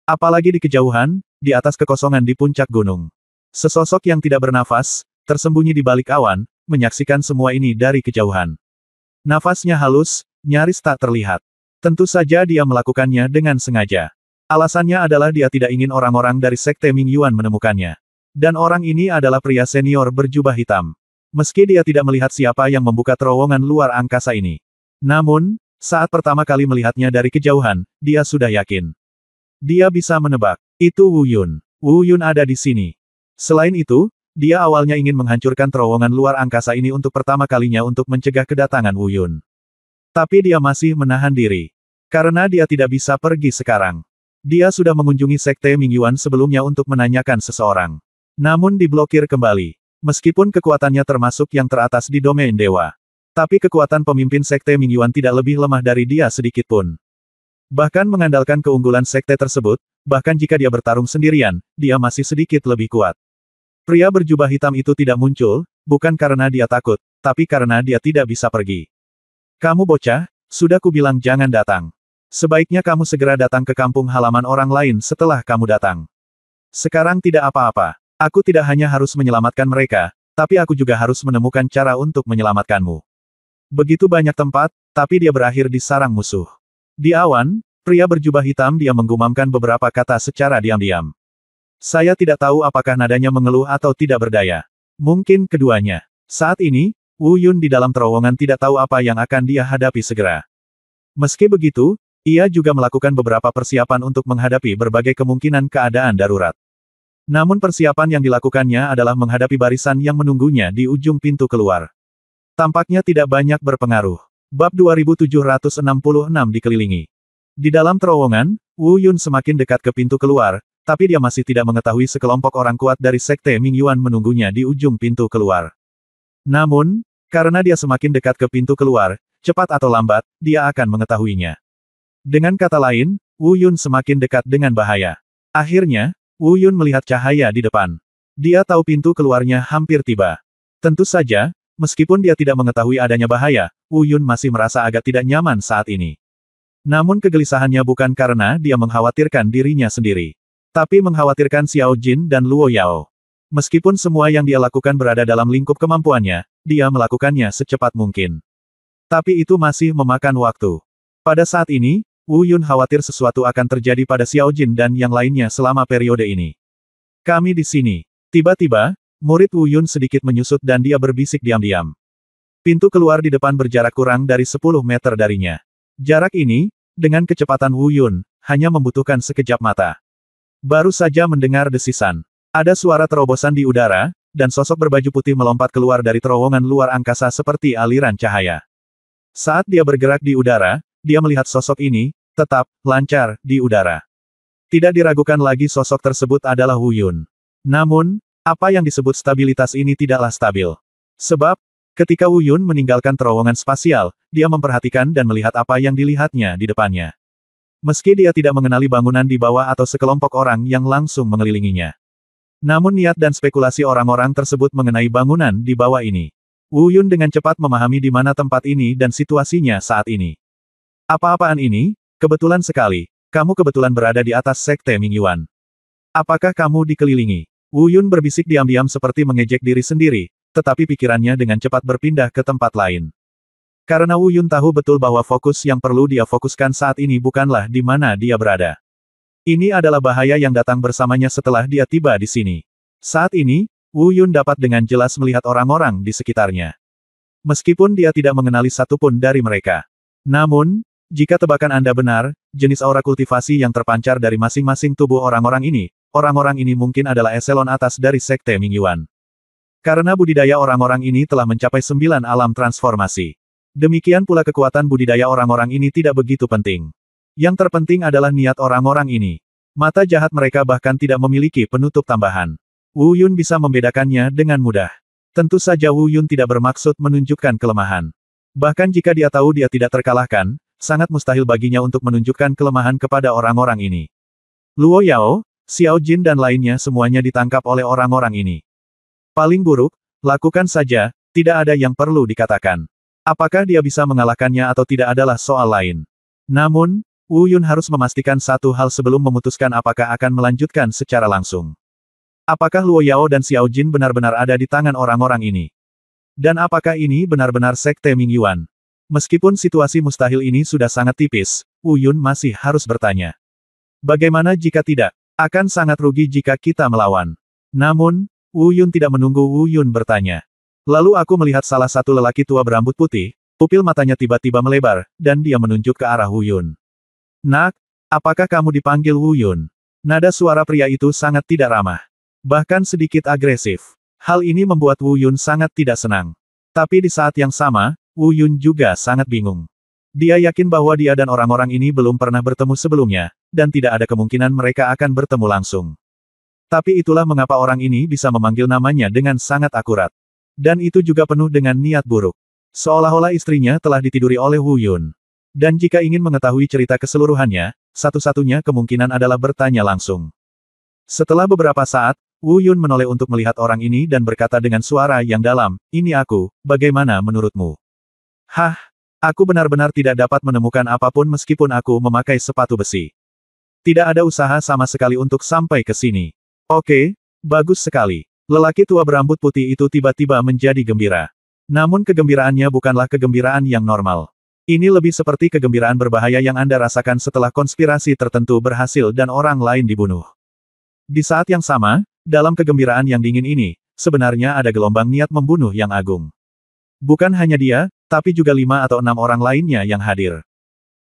Apalagi di kejauhan, di atas kekosongan di puncak gunung. Sesosok yang tidak bernafas, tersembunyi di balik awan, menyaksikan semua ini dari kejauhan. Nafasnya halus, nyaris tak terlihat. Tentu saja dia melakukannya dengan sengaja. Alasannya adalah dia tidak ingin orang-orang dari Sekte Mingyuan menemukannya. Dan orang ini adalah pria senior berjubah hitam. Meski dia tidak melihat siapa yang membuka terowongan luar angkasa ini. Namun, saat pertama kali melihatnya dari kejauhan, dia sudah yakin. Dia bisa menebak, itu Wu Yun. Wu Yun ada di sini. Selain itu, dia awalnya ingin menghancurkan terowongan luar angkasa ini untuk pertama kalinya untuk mencegah kedatangan Wu Yun. Tapi dia masih menahan diri. Karena dia tidak bisa pergi sekarang. Dia sudah mengunjungi Sekte Mingyuan sebelumnya untuk menanyakan seseorang. Namun diblokir kembali. Meskipun kekuatannya termasuk yang teratas di domain dewa. Tapi kekuatan pemimpin Sekte Mingyuan tidak lebih lemah dari dia sedikitpun. Bahkan mengandalkan keunggulan sekte tersebut, bahkan jika dia bertarung sendirian, dia masih sedikit lebih kuat. Pria berjubah hitam itu tidak muncul, bukan karena dia takut, tapi karena dia tidak bisa pergi. Kamu bocah, sudah kubilang jangan datang. Sebaiknya kamu segera datang ke kampung halaman orang lain setelah kamu datang. Sekarang tidak apa-apa. Aku tidak hanya harus menyelamatkan mereka, tapi aku juga harus menemukan cara untuk menyelamatkanmu. Begitu banyak tempat, tapi dia berakhir di sarang musuh. Di awan, pria berjubah hitam dia menggumamkan beberapa kata secara diam-diam. Saya tidak tahu apakah nadanya mengeluh atau tidak berdaya. Mungkin keduanya. Saat ini, Wu Yun di dalam terowongan tidak tahu apa yang akan dia hadapi segera. Meski begitu, ia juga melakukan beberapa persiapan untuk menghadapi berbagai kemungkinan keadaan darurat. Namun persiapan yang dilakukannya adalah menghadapi barisan yang menunggunya di ujung pintu keluar. Tampaknya tidak banyak berpengaruh. Bab 2766 dikelilingi. Di dalam terowongan, Wu Yun semakin dekat ke pintu keluar, tapi dia masih tidak mengetahui sekelompok orang kuat dari Sekte Mingyuan menunggunya di ujung pintu keluar. Namun, karena dia semakin dekat ke pintu keluar, cepat atau lambat, dia akan mengetahuinya. Dengan kata lain, Wu Yun semakin dekat dengan bahaya. Akhirnya, Wu Yun melihat cahaya di depan. Dia tahu pintu keluarnya hampir tiba. Tentu saja, meskipun dia tidak mengetahui adanya bahaya, Wu Yun masih merasa agak tidak nyaman saat ini. Namun kegelisahannya bukan karena dia mengkhawatirkan dirinya sendiri. Tapi mengkhawatirkan Xiao Jin dan Luo Yao. Meskipun semua yang dia lakukan berada dalam lingkup kemampuannya, dia melakukannya secepat mungkin. Tapi itu masih memakan waktu. Pada saat ini, Wu Yun khawatir sesuatu akan terjadi pada Xiao Jin dan yang lainnya selama periode ini. Kami di sini. Tiba-tiba, murid Wu Yun sedikit menyusut dan dia berbisik diam-diam. Pintu keluar di depan berjarak kurang dari 10 meter darinya. Jarak ini, dengan kecepatan Wu Yun, hanya membutuhkan sekejap mata. Baru saja mendengar desisan. Ada suara terobosan di udara, dan sosok berbaju putih melompat keluar dari terowongan luar angkasa seperti aliran cahaya. Saat dia bergerak di udara, dia melihat sosok ini, tetap, lancar, di udara. Tidak diragukan lagi sosok tersebut adalah Wu Yun. Namun, apa yang disebut stabilitas ini tidaklah stabil. Sebab, ketika Wu Yun meninggalkan terowongan spasial, dia memperhatikan dan melihat apa yang dilihatnya di depannya. Meski dia tidak mengenali bangunan di bawah atau sekelompok orang yang langsung mengelilinginya. Namun niat dan spekulasi orang-orang tersebut mengenai bangunan di bawah ini. Wu Yun dengan cepat memahami di mana tempat ini dan situasinya saat ini. Apa-apaan ini? Kebetulan sekali, kamu kebetulan berada di atas Sekte Mingyuan. Apakah kamu dikelilingi? Wu Yun berbisik diam-diam seperti mengejek diri sendiri, tetapi pikirannya dengan cepat berpindah ke tempat lain. Karena Wu Yun tahu betul bahwa fokus yang perlu dia fokuskan saat ini bukanlah di mana dia berada. Ini adalah bahaya yang datang bersamanya setelah dia tiba di sini. Saat ini, Wu Yun dapat dengan jelas melihat orang-orang di sekitarnya. Meskipun dia tidak mengenali satupun dari mereka. Namun, jika tebakan Anda benar, jenis aura kultivasi yang terpancar dari masing-masing tubuh orang-orang ini mungkin adalah eselon atas dari Sekte Mingyuan. Karena budidaya orang-orang ini telah mencapai 9 alam transformasi. Demikian pula kekuatan budidaya orang-orang ini tidak begitu penting. Yang terpenting adalah niat orang-orang ini. Mata jahat mereka bahkan tidak memiliki penutup tambahan. Wu Yun bisa membedakannya dengan mudah. Tentu saja Wu Yun tidak bermaksud menunjukkan kelemahan. Bahkan jika dia tahu dia tidak terkalahkan, sangat mustahil baginya untuk menunjukkan kelemahan kepada orang-orang ini. Luo Yao, Xiao Jin dan lainnya semuanya ditangkap oleh orang-orang ini. Paling buruk, lakukan saja, tidak ada yang perlu dikatakan. Apakah dia bisa mengalahkannya atau tidak adalah soal lain. Namun, Wu Yun harus memastikan satu hal sebelum memutuskan apakah akan melanjutkan secara langsung. Apakah Luo Yao dan Xiao Jin benar-benar ada di tangan orang-orang ini? Dan apakah ini benar-benar Sekte Ming Yuan? Meskipun situasi mustahil ini sudah sangat tipis, Wu Yun masih harus bertanya. Bagaimana jika tidak? Akan sangat rugi jika kita melawan. Namun, Wu Yun tidak menunggu Wu Yun bertanya. Lalu aku melihat salah satu lelaki tua berambut putih, pupil matanya tiba-tiba melebar, dan dia menunjuk ke arah Wu Yun. Nak, apakah kamu dipanggil Wu Yun? Nada suara pria itu sangat tidak ramah. Bahkan sedikit agresif. Hal ini membuat Wu Yun sangat tidak senang. Tapi di saat yang sama, Wu Yun juga sangat bingung. Dia yakin bahwa dia dan orang-orang ini belum pernah bertemu sebelumnya, dan tidak ada kemungkinan mereka akan bertemu langsung. Tapi itulah mengapa orang ini bisa memanggil namanya dengan sangat akurat. Dan itu juga penuh dengan niat buruk. Seolah-olah istrinya telah ditiduri oleh Wu Yun. Dan jika ingin mengetahui cerita keseluruhannya, satu-satunya kemungkinan adalah bertanya langsung. Setelah beberapa saat, Wu Yun menoleh untuk melihat orang ini dan berkata dengan suara yang dalam, "Ini aku, bagaimana menurutmu?" Hah, aku benar-benar tidak dapat menemukan apapun meskipun aku memakai sepatu besi. Tidak ada usaha sama sekali untuk sampai ke sini. Oke, bagus sekali. Lelaki tua berambut putih itu tiba-tiba menjadi gembira. Namun kegembiraannya bukanlah kegembiraan yang normal. Ini lebih seperti kegembiraan berbahaya yang Anda rasakan setelah konspirasi tertentu berhasil dan orang lain dibunuh. Di saat yang sama, dalam kegembiraan yang dingin ini, sebenarnya ada gelombang niat membunuh yang agung. Bukan hanya dia, tapi juga 5 atau 6 orang lainnya yang hadir.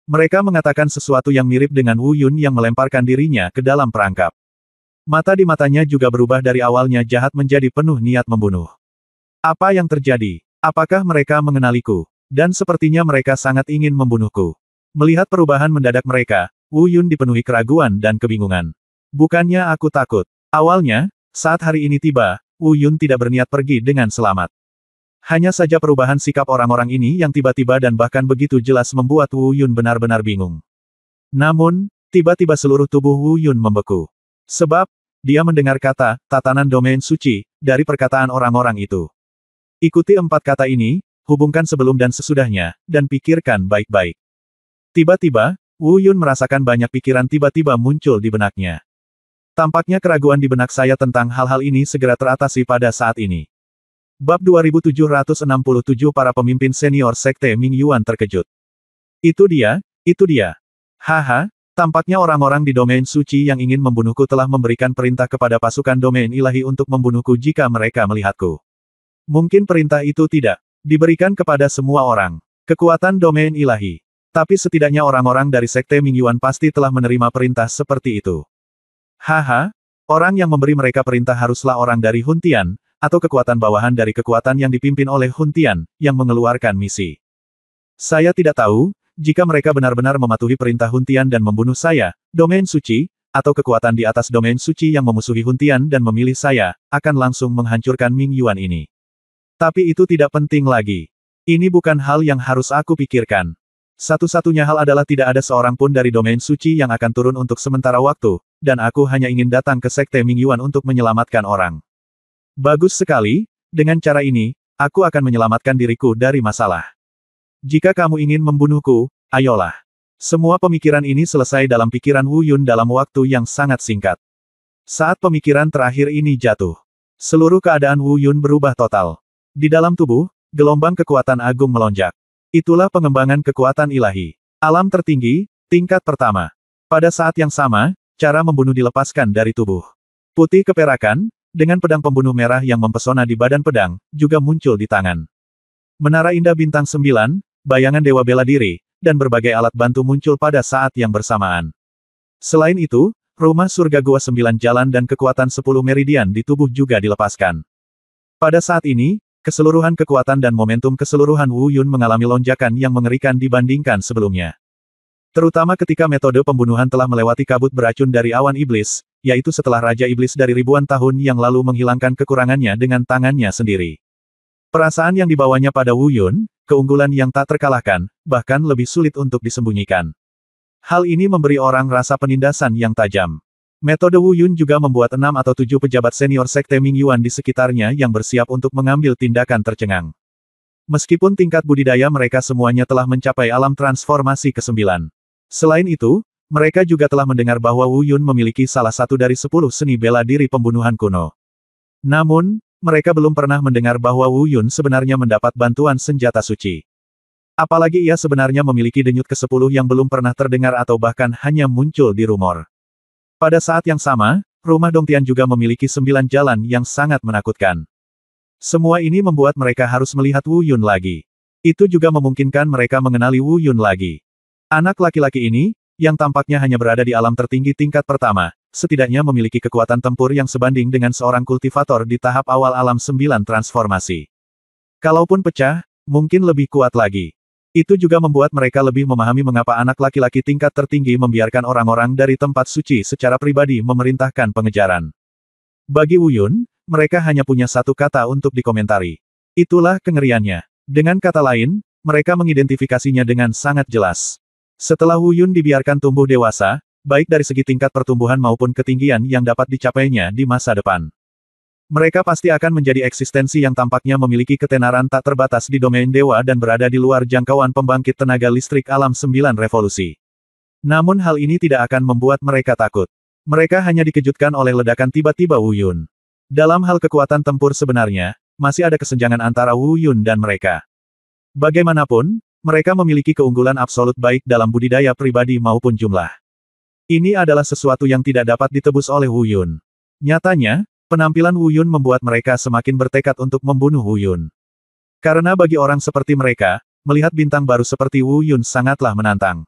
Mereka mengatakan sesuatu yang mirip dengan Wu Yun yang melemparkan dirinya ke dalam perangkap. Mata di matanya juga berubah dari awalnya jahat menjadi penuh niat membunuh. Apa yang terjadi? Apakah mereka mengenaliku? Dan sepertinya mereka sangat ingin membunuhku. Melihat perubahan mendadak mereka, Wu Yun dipenuhi keraguan dan kebingungan. Bukannya aku takut. Awalnya, saat hari ini tiba, Wu Yun tidak berniat pergi dengan selamat. Hanya saja perubahan sikap orang-orang ini yang tiba-tiba dan bahkan begitu jelas membuat Wu Yun benar-benar bingung. Namun, tiba-tiba seluruh tubuh Wu Yun membeku. Sebab, dia mendengar kata, tatanan domain suci, dari perkataan orang-orang itu. Ikuti 4 kata ini, hubungkan sebelum dan sesudahnya, dan pikirkan baik-baik. Tiba-tiba, Wu Yun merasakan banyak pikiran tiba-tiba muncul di benaknya. Tampaknya keraguan di benak saya tentang hal-hal ini segera teratasi pada saat ini. Bab 2767 Para pemimpin senior Sekte Ming Yuan terkejut. Itu dia, itu dia. Haha. Tampaknya orang-orang di domain suci yang ingin membunuhku telah memberikan perintah kepada pasukan domain ilahi untuk membunuhku jika mereka melihatku. Mungkin perintah itu tidak diberikan kepada semua orang. Kekuatan domain ilahi. Tapi setidaknya orang-orang dari Sekte Ming Yuan pasti telah menerima perintah seperti itu. Haha, orang yang memberi mereka perintah haruslah orang dari Hun Tian, atau kekuatan bawahan dari kekuatan yang dipimpin oleh Hun Tian, yang mengeluarkan misi. Saya tidak tahu, jika mereka benar-benar mematuhi perintah Hun Tian dan membunuh saya, domain suci, atau kekuatan di atas domain suci yang memusuhi Hun Tian dan memilih saya, akan langsung menghancurkan Ming Yuan ini. Tapi itu tidak penting lagi. Ini bukan hal yang harus aku pikirkan. Satu-satunya hal adalah tidak ada seorang pun dari domain suci yang akan turun untuk sementara waktu, dan aku hanya ingin datang ke Sekte Ming Yuan untuk menyelamatkan orang. Bagus sekali, dengan cara ini, aku akan menyelamatkan diriku dari masalah. Jika kamu ingin membunuhku, ayolah. Semua pemikiran ini selesai dalam pikiran Wu Yun dalam waktu yang sangat singkat. Saat pemikiran terakhir ini jatuh, seluruh keadaan Wu Yun berubah total. Di dalam tubuh, gelombang kekuatan agung melonjak. Itulah pengembangan kekuatan ilahi. Alam tertinggi, tingkat pertama. Pada saat yang sama, cara membunuh dilepaskan dari tubuh. Putih keperakan, dengan pedang pembunuh merah yang mempesona di badan pedang, juga muncul di tangan. Menara indah bintang 9, bayangan dewa bela diri, dan berbagai alat bantu muncul pada saat yang bersamaan. Selain itu, rumah surga gua 9 jalan dan kekuatan 10 meridian di tubuh juga dilepaskan. Pada saat ini, keseluruhan kekuatan dan momentum keseluruhan Wu Yun mengalami lonjakan yang mengerikan dibandingkan sebelumnya. Terutama ketika metode pembunuhan telah melewati kabut beracun dari awan iblis, yaitu setelah Raja Iblis dari ribuan tahun yang lalu menghilangkan kekurangannya dengan tangannya sendiri. Perasaan yang dibawanya pada Wu Yun, keunggulan yang tak terkalahkan, bahkan lebih sulit untuk disembunyikan. Hal ini memberi orang rasa penindasan yang tajam. Metode Wu Yun juga membuat 6 atau 7 pejabat senior Sekte Ming Yuan di sekitarnya yang bersiap untuk mengambil tindakan tercengang. Meskipun tingkat budidaya mereka semuanya telah mencapai alam transformasi ke-9. Selain itu, mereka juga telah mendengar bahwa Wu Yun memiliki salah satu dari 10 seni bela diri pembunuhan kuno. Namun, mereka belum pernah mendengar bahwa Wu Yun sebenarnya mendapat bantuan senjata suci. Apalagi ia sebenarnya memiliki denyut ke-10 yang belum pernah terdengar atau bahkan hanya muncul di rumor. Pada saat yang sama, rumah Dongtian juga memiliki 9 jalan yang sangat menakutkan. Semua ini membuat mereka harus melihat Wu Yun lagi. Itu juga memungkinkan mereka mengenali Wu Yun lagi. Anak laki-laki ini, yang tampaknya hanya berada di alam tertinggi tingkat pertama, setidaknya memiliki kekuatan tempur yang sebanding dengan seorang kultivator di tahap awal alam 9 transformasi. Kalaupun pecah, mungkin lebih kuat lagi. Itu juga membuat mereka lebih memahami mengapa anak laki-laki tingkat tertinggi membiarkan orang-orang dari tempat suci secara pribadi memerintahkan pengejaran. Bagi Wu Yun, mereka hanya punya satu kata untuk dikomentari. Itulah kengeriannya. Dengan kata lain, mereka mengidentifikasinya dengan sangat jelas. Setelah Wu Yun dibiarkan tumbuh dewasa, baik dari segi tingkat pertumbuhan maupun ketinggian yang dapat dicapainya di masa depan. Mereka pasti akan menjadi eksistensi yang tampaknya memiliki ketenaran tak terbatas di domain dewa dan berada di luar jangkauan pembangkit tenaga listrik alam 9 revolusi. Namun hal ini tidak akan membuat mereka takut. Mereka hanya dikejutkan oleh ledakan tiba-tiba Wu Yun. Dalam hal kekuatan tempur sebenarnya, masih ada kesenjangan antara Wu Yun dan mereka. Bagaimanapun, mereka memiliki keunggulan absolut baik dalam budidaya pribadi maupun jumlah. Ini adalah sesuatu yang tidak dapat ditebus oleh Wu Yun. Nyatanya, penampilan Wu Yun membuat mereka semakin bertekad untuk membunuh Wu Yun. Karena bagi orang seperti mereka, melihat bintang baru seperti Wu Yun sangatlah menantang.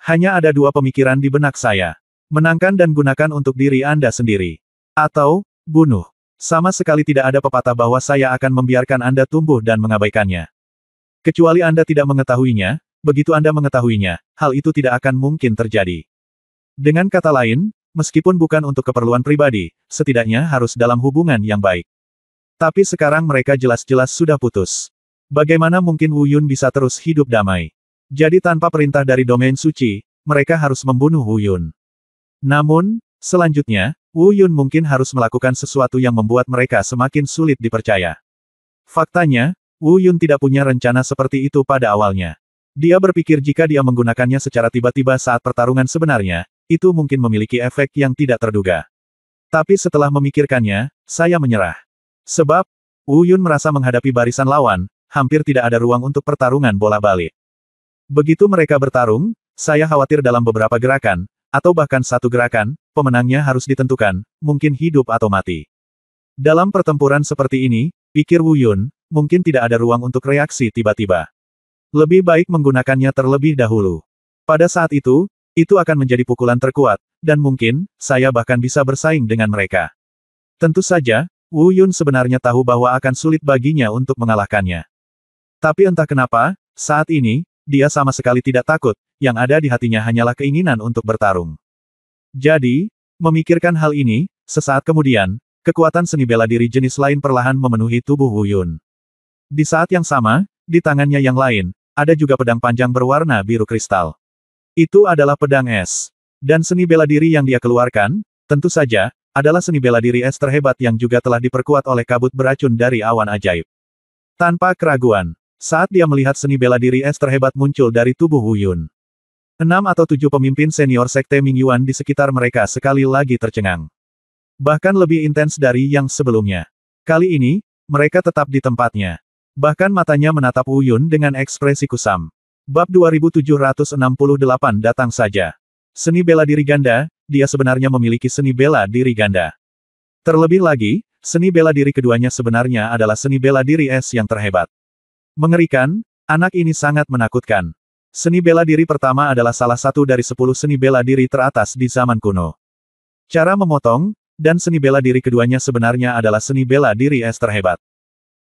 Hanya ada dua pemikiran di benak saya. Menangkan dan gunakan untuk diri Anda sendiri. Atau, bunuh. Sama sekali tidak ada pepatah bahwa saya akan membiarkan Anda tumbuh dan mengabaikannya. Kecuali Anda tidak mengetahuinya, begitu Anda mengetahuinya, hal itu tidak akan mungkin terjadi. Dengan kata lain, meskipun bukan untuk keperluan pribadi, setidaknya harus dalam hubungan yang baik. Tapi sekarang mereka jelas-jelas sudah putus. Bagaimana mungkin Wu Yun bisa terus hidup damai? Jadi tanpa perintah dari domain suci, mereka harus membunuh Wu Yun. Namun, selanjutnya, Wu Yun mungkin harus melakukan sesuatu yang membuat mereka semakin sulit dipercaya. Faktanya, Wu Yun tidak punya rencana seperti itu pada awalnya. Dia berpikir jika dia menggunakannya secara tiba-tiba saat pertarungan sebenarnya, itu mungkin memiliki efek yang tidak terduga. Tapi setelah memikirkannya, saya menyerah. Sebab, Wu Yun merasa menghadapi barisan lawan, hampir tidak ada ruang untuk pertarungan bola balik. Begitu mereka bertarung, saya khawatir dalam beberapa gerakan, atau bahkan satu gerakan, pemenangnya harus ditentukan, mungkin hidup atau mati. Dalam pertempuran seperti ini, pikir Wu Yun, mungkin tidak ada ruang untuk reaksi tiba-tiba. Lebih baik menggunakannya terlebih dahulu. Pada saat itu akan menjadi pukulan terkuat, dan mungkin, saya bahkan bisa bersaing dengan mereka. Tentu saja, Wu Yun sebenarnya tahu bahwa akan sulit baginya untuk mengalahkannya. Tapi entah kenapa, saat ini, dia sama sekali tidak takut, yang ada di hatinya hanyalah keinginan untuk bertarung. Jadi, memikirkan hal ini, sesaat kemudian, kekuatan seni bela diri jenis lain perlahan memenuhi tubuh Wu Yun. Di saat yang sama, di tangannya yang lain, ada juga pedang panjang berwarna biru kristal. Itu adalah pedang es. Dan seni bela diri yang dia keluarkan, tentu saja, adalah seni bela diri es terhebat yang juga telah diperkuat oleh kabut beracun dari awan ajaib. Tanpa keraguan, saat dia melihat seni bela diri es terhebat muncul dari tubuh Wu Yun, 6 atau 7 pemimpin senior Sekte Ming Yuan di sekitar mereka sekali lagi tercengang. Bahkan lebih intens dari yang sebelumnya. Kali ini, mereka tetap di tempatnya. Bahkan matanya menatap Wu Yun dengan ekspresi kusam. Bab 2768 datang saja. Seni bela diri ganda, dia sebenarnya memiliki seni bela diri ganda. Terlebih lagi, seni bela diri keduanya sebenarnya adalah seni bela diri es yang terhebat. Mengerikan, anak ini sangat menakutkan. Seni bela diri pertama adalah salah satu dari 10 seni bela diri teratas di zaman kuno. Cara memotong, dan seni bela diri keduanya sebenarnya adalah seni bela diri es terhebat.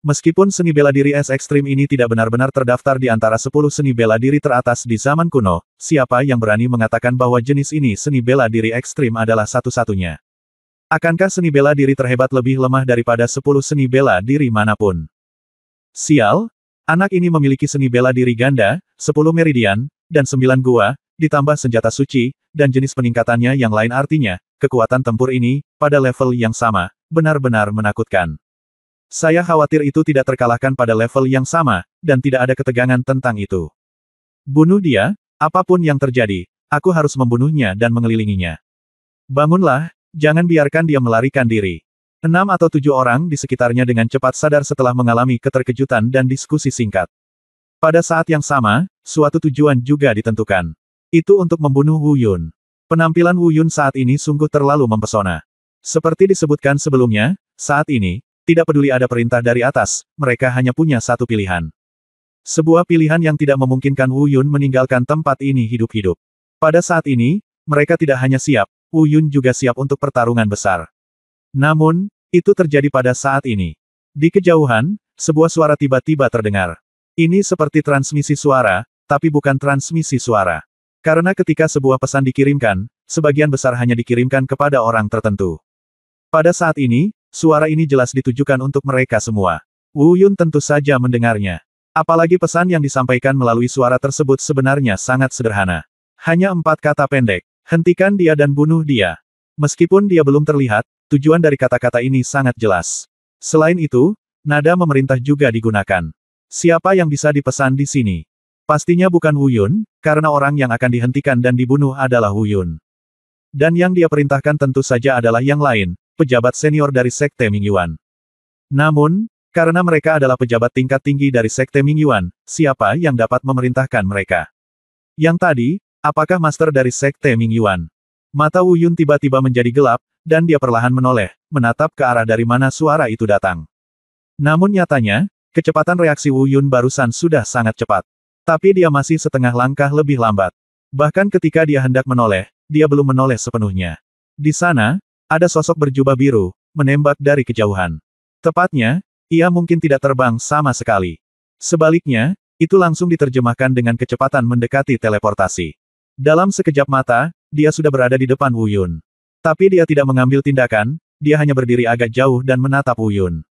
Meskipun seni bela diri es ekstrim ini tidak benar-benar terdaftar di antara 10 seni bela diri teratas di zaman kuno, siapa yang berani mengatakan bahwa jenis ini seni bela diri ekstrim adalah satu-satunya? Akankah seni bela diri terhebat lebih lemah daripada 10 seni bela diri manapun? Sial, anak ini memiliki seni bela diri ganda, 10 meridian, dan 9 gua, ditambah senjata suci, dan jenis peningkatannya yang lain artinya, kekuatan tempur ini, pada level yang sama, benar-benar menakutkan. Saya khawatir itu tidak terkalahkan pada level yang sama, dan tidak ada ketegangan tentang itu. Bunuh dia, apapun yang terjadi, aku harus membunuhnya dan mengelilinginya. Bangunlah, jangan biarkan dia melarikan diri. 6 atau 7 orang di sekitarnya dengan cepat sadar setelah mengalami keterkejutan dan diskusi singkat. Pada saat yang sama, suatu tujuan juga ditentukan. Itu untuk membunuh Wu Yun. Penampilan Wu Yun saat ini sungguh terlalu mempesona. Seperti disebutkan sebelumnya, saat ini, tidak peduli ada perintah dari atas, mereka hanya punya satu pilihan. Sebuah pilihan yang tidak memungkinkan Wu Yun meninggalkan tempat ini hidup-hidup. Pada saat ini, mereka tidak hanya siap, Wu Yun juga siap untuk pertarungan besar. Namun, itu terjadi pada saat ini. Di kejauhan, sebuah suara tiba-tiba terdengar. Ini seperti transmisi suara, tapi bukan transmisi suara. Karena ketika sebuah pesan dikirimkan, sebagian besar hanya dikirimkan kepada orang tertentu. Pada saat ini, suara ini jelas ditujukan untuk mereka semua. Wu Yun tentu saja mendengarnya. Apalagi pesan yang disampaikan melalui suara tersebut sebenarnya sangat sederhana. Hanya 4 kata pendek. Hentikan dia dan bunuh dia. Meskipun dia belum terlihat, tujuan dari kata-kata ini sangat jelas. Selain itu, nada memerintah juga digunakan. Siapa yang bisa dipesan di sini? Pastinya bukan Wu Yun, karena orang yang akan dihentikan dan dibunuh adalah Wu Yun. Dan yang dia perintahkan tentu saja adalah yang lain, pejabat senior dari Sekte Mingyuan. Namun, karena mereka adalah pejabat tingkat tinggi dari Sekte Mingyuan, siapa yang dapat memerintahkan mereka? Yang tadi, apakah master dari Sekte Mingyuan? Mata Wu Yun tiba-tiba menjadi gelap, dan dia perlahan menoleh, menatap ke arah dari mana suara itu datang. Namun nyatanya, kecepatan reaksi Wu Yun barusan sudah sangat cepat. Tapi dia masih setengah langkah lebih lambat. Bahkan ketika dia hendak menoleh, dia belum menoleh sepenuhnya. Di sana, ada sosok berjubah biru, menembak dari kejauhan. Tepatnya, ia mungkin tidak terbang sama sekali. Sebaliknya, itu langsung diterjemahkan dengan kecepatan mendekati teleportasi. Dalam sekejap mata, dia sudah berada di depan Wu Yun. Tapi dia tidak mengambil tindakan, dia hanya berdiri agak jauh dan menatap Wu Yun.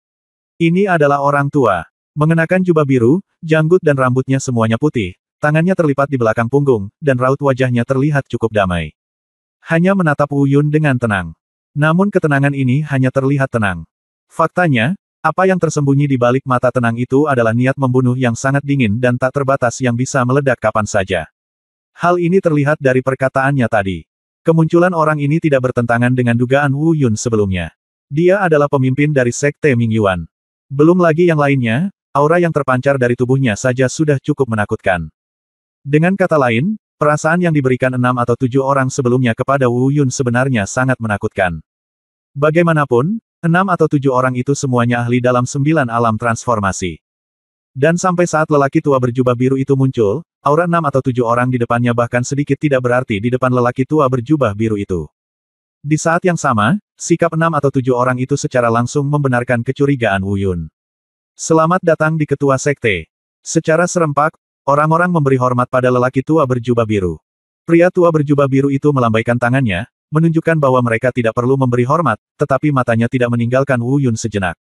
Ini adalah orang tua. Mengenakan jubah biru, janggut dan rambutnya semuanya putih, tangannya terlipat di belakang punggung, dan raut wajahnya terlihat cukup damai. Hanya menatap Wu Yun dengan tenang. Namun ketenangan ini hanya terlihat tenang. Faktanya, apa yang tersembunyi di balik mata tenang itu adalah niat membunuh yang sangat dingin dan tak terbatas yang bisa meledak kapan saja. Hal ini terlihat dari perkataannya tadi. Kemunculan orang ini tidak bertentangan dengan dugaan Wu Yun sebelumnya. Dia adalah pemimpin dari Sekte Mingyuan. Belum lagi yang lainnya, aura yang terpancar dari tubuhnya saja sudah cukup menakutkan. Dengan kata lain, perasaan yang diberikan 6 atau 7 orang sebelumnya kepada Wu Yun sebenarnya sangat menakutkan. Bagaimanapun, 6 atau 7 orang itu semuanya ahli dalam 9 alam transformasi. Dan sampai saat lelaki tua berjubah biru itu muncul, aura 6 atau 7 orang di depannya bahkan sedikit tidak berarti di depan lelaki tua berjubah biru itu. Di saat yang sama, sikap 6 atau 7 orang itu secara langsung membenarkan kecurigaan Wu Yun. Selamat datang di Ketua Sekte. Secara serempak, orang-orang memberi hormat pada lelaki tua berjubah biru. Pria tua berjubah biru itu melambaikan tangannya, menunjukkan bahwa mereka tidak perlu memberi hormat, tetapi matanya tidak meninggalkan Wu Yun sejenak.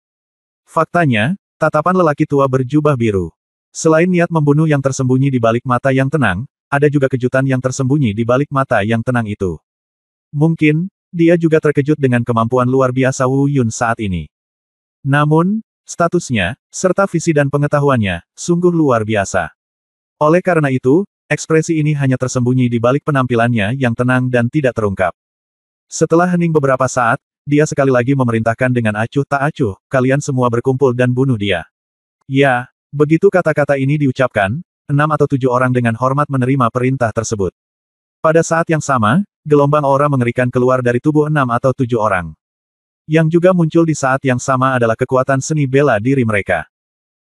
Faktanya, tatapan lelaki tua berjubah biru. Selain niat membunuh yang tersembunyi di balik mata yang tenang, ada juga kejutan yang tersembunyi di balik mata yang tenang itu. Mungkin, dia juga terkejut dengan kemampuan luar biasa Wu Yun saat ini. Namun, statusnya, serta visi dan pengetahuannya, sungguh luar biasa. Oleh karena itu, ekspresi ini hanya tersembunyi di balik penampilannya yang tenang dan tidak terungkap. Setelah hening beberapa saat, dia sekali lagi memerintahkan dengan acuh tak acuh, kalian semua berkumpul dan bunuh dia. Ya, begitu kata-kata ini diucapkan, 6 atau 7 orang dengan hormat menerima perintah tersebut. Pada saat yang sama, gelombang aura mengerikan keluar dari tubuh 6 atau 7 orang. Yang juga muncul di saat yang sama adalah kekuatan seni bela diri mereka.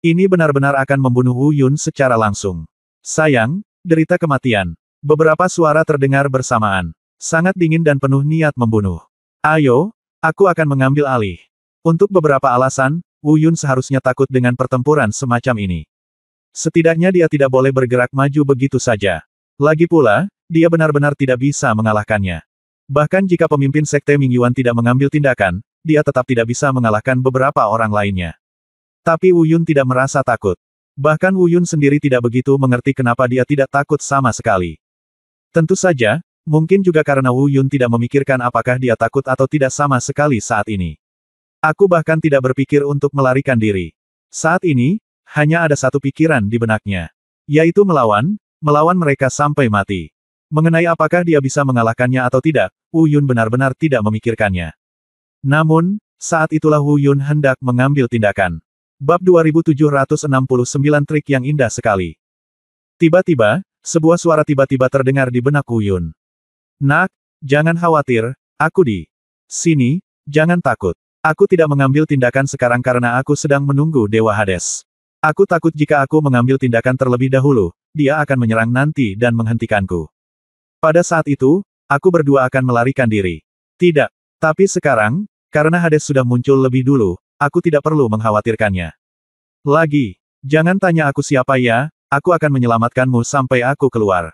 Ini benar-benar akan membunuh Wu Yun secara langsung. Sayang, derita kematian. Beberapa suara terdengar bersamaan. Sangat dingin dan penuh niat membunuh. Ayo, aku akan mengambil alih. Untuk beberapa alasan, Wu Yun seharusnya takut dengan pertempuran semacam ini. Setidaknya dia tidak boleh bergerak maju begitu saja. Lagi pula, dia benar-benar tidak bisa mengalahkannya. Bahkan jika pemimpin Sekte Mingyuan tidak mengambil tindakan, dia tetap tidak bisa mengalahkan beberapa orang lainnya. Tapi Wu Yun tidak merasa takut. Bahkan Wu Yun sendiri tidak begitu mengerti kenapa dia tidak takut sama sekali. Tentu saja, mungkin juga karena Wu Yun tidak memikirkan apakah dia takut atau tidak sama sekali saat ini. Aku bahkan tidak berpikir untuk melarikan diri. Saat ini, hanya ada satu pikiran di benaknya. Yaitu melawan mereka sampai mati. Mengenai apakah dia bisa mengalahkannya atau tidak, Wu Yun benar-benar tidak memikirkannya. Namun, saat itulah Wu Yun hendak mengambil tindakan. Bab 2769 Trik yang indah sekali. Tiba-tiba, sebuah suara tiba-tiba terdengar di benak Wu Yun. Nak, jangan khawatir, aku di sini, jangan takut. Aku tidak mengambil tindakan sekarang karena aku sedang menunggu Dewa Hades. Aku takut jika aku mengambil tindakan terlebih dahulu, dia akan menyerang nanti dan menghentikanku. Pada saat itu, aku berdua akan melarikan diri. Tidak. Tapi sekarang, karena Hades sudah muncul lebih dulu, aku tidak perlu mengkhawatirkannya. Lagi, jangan tanya aku siapa ya, aku akan menyelamatkanmu sampai aku keluar.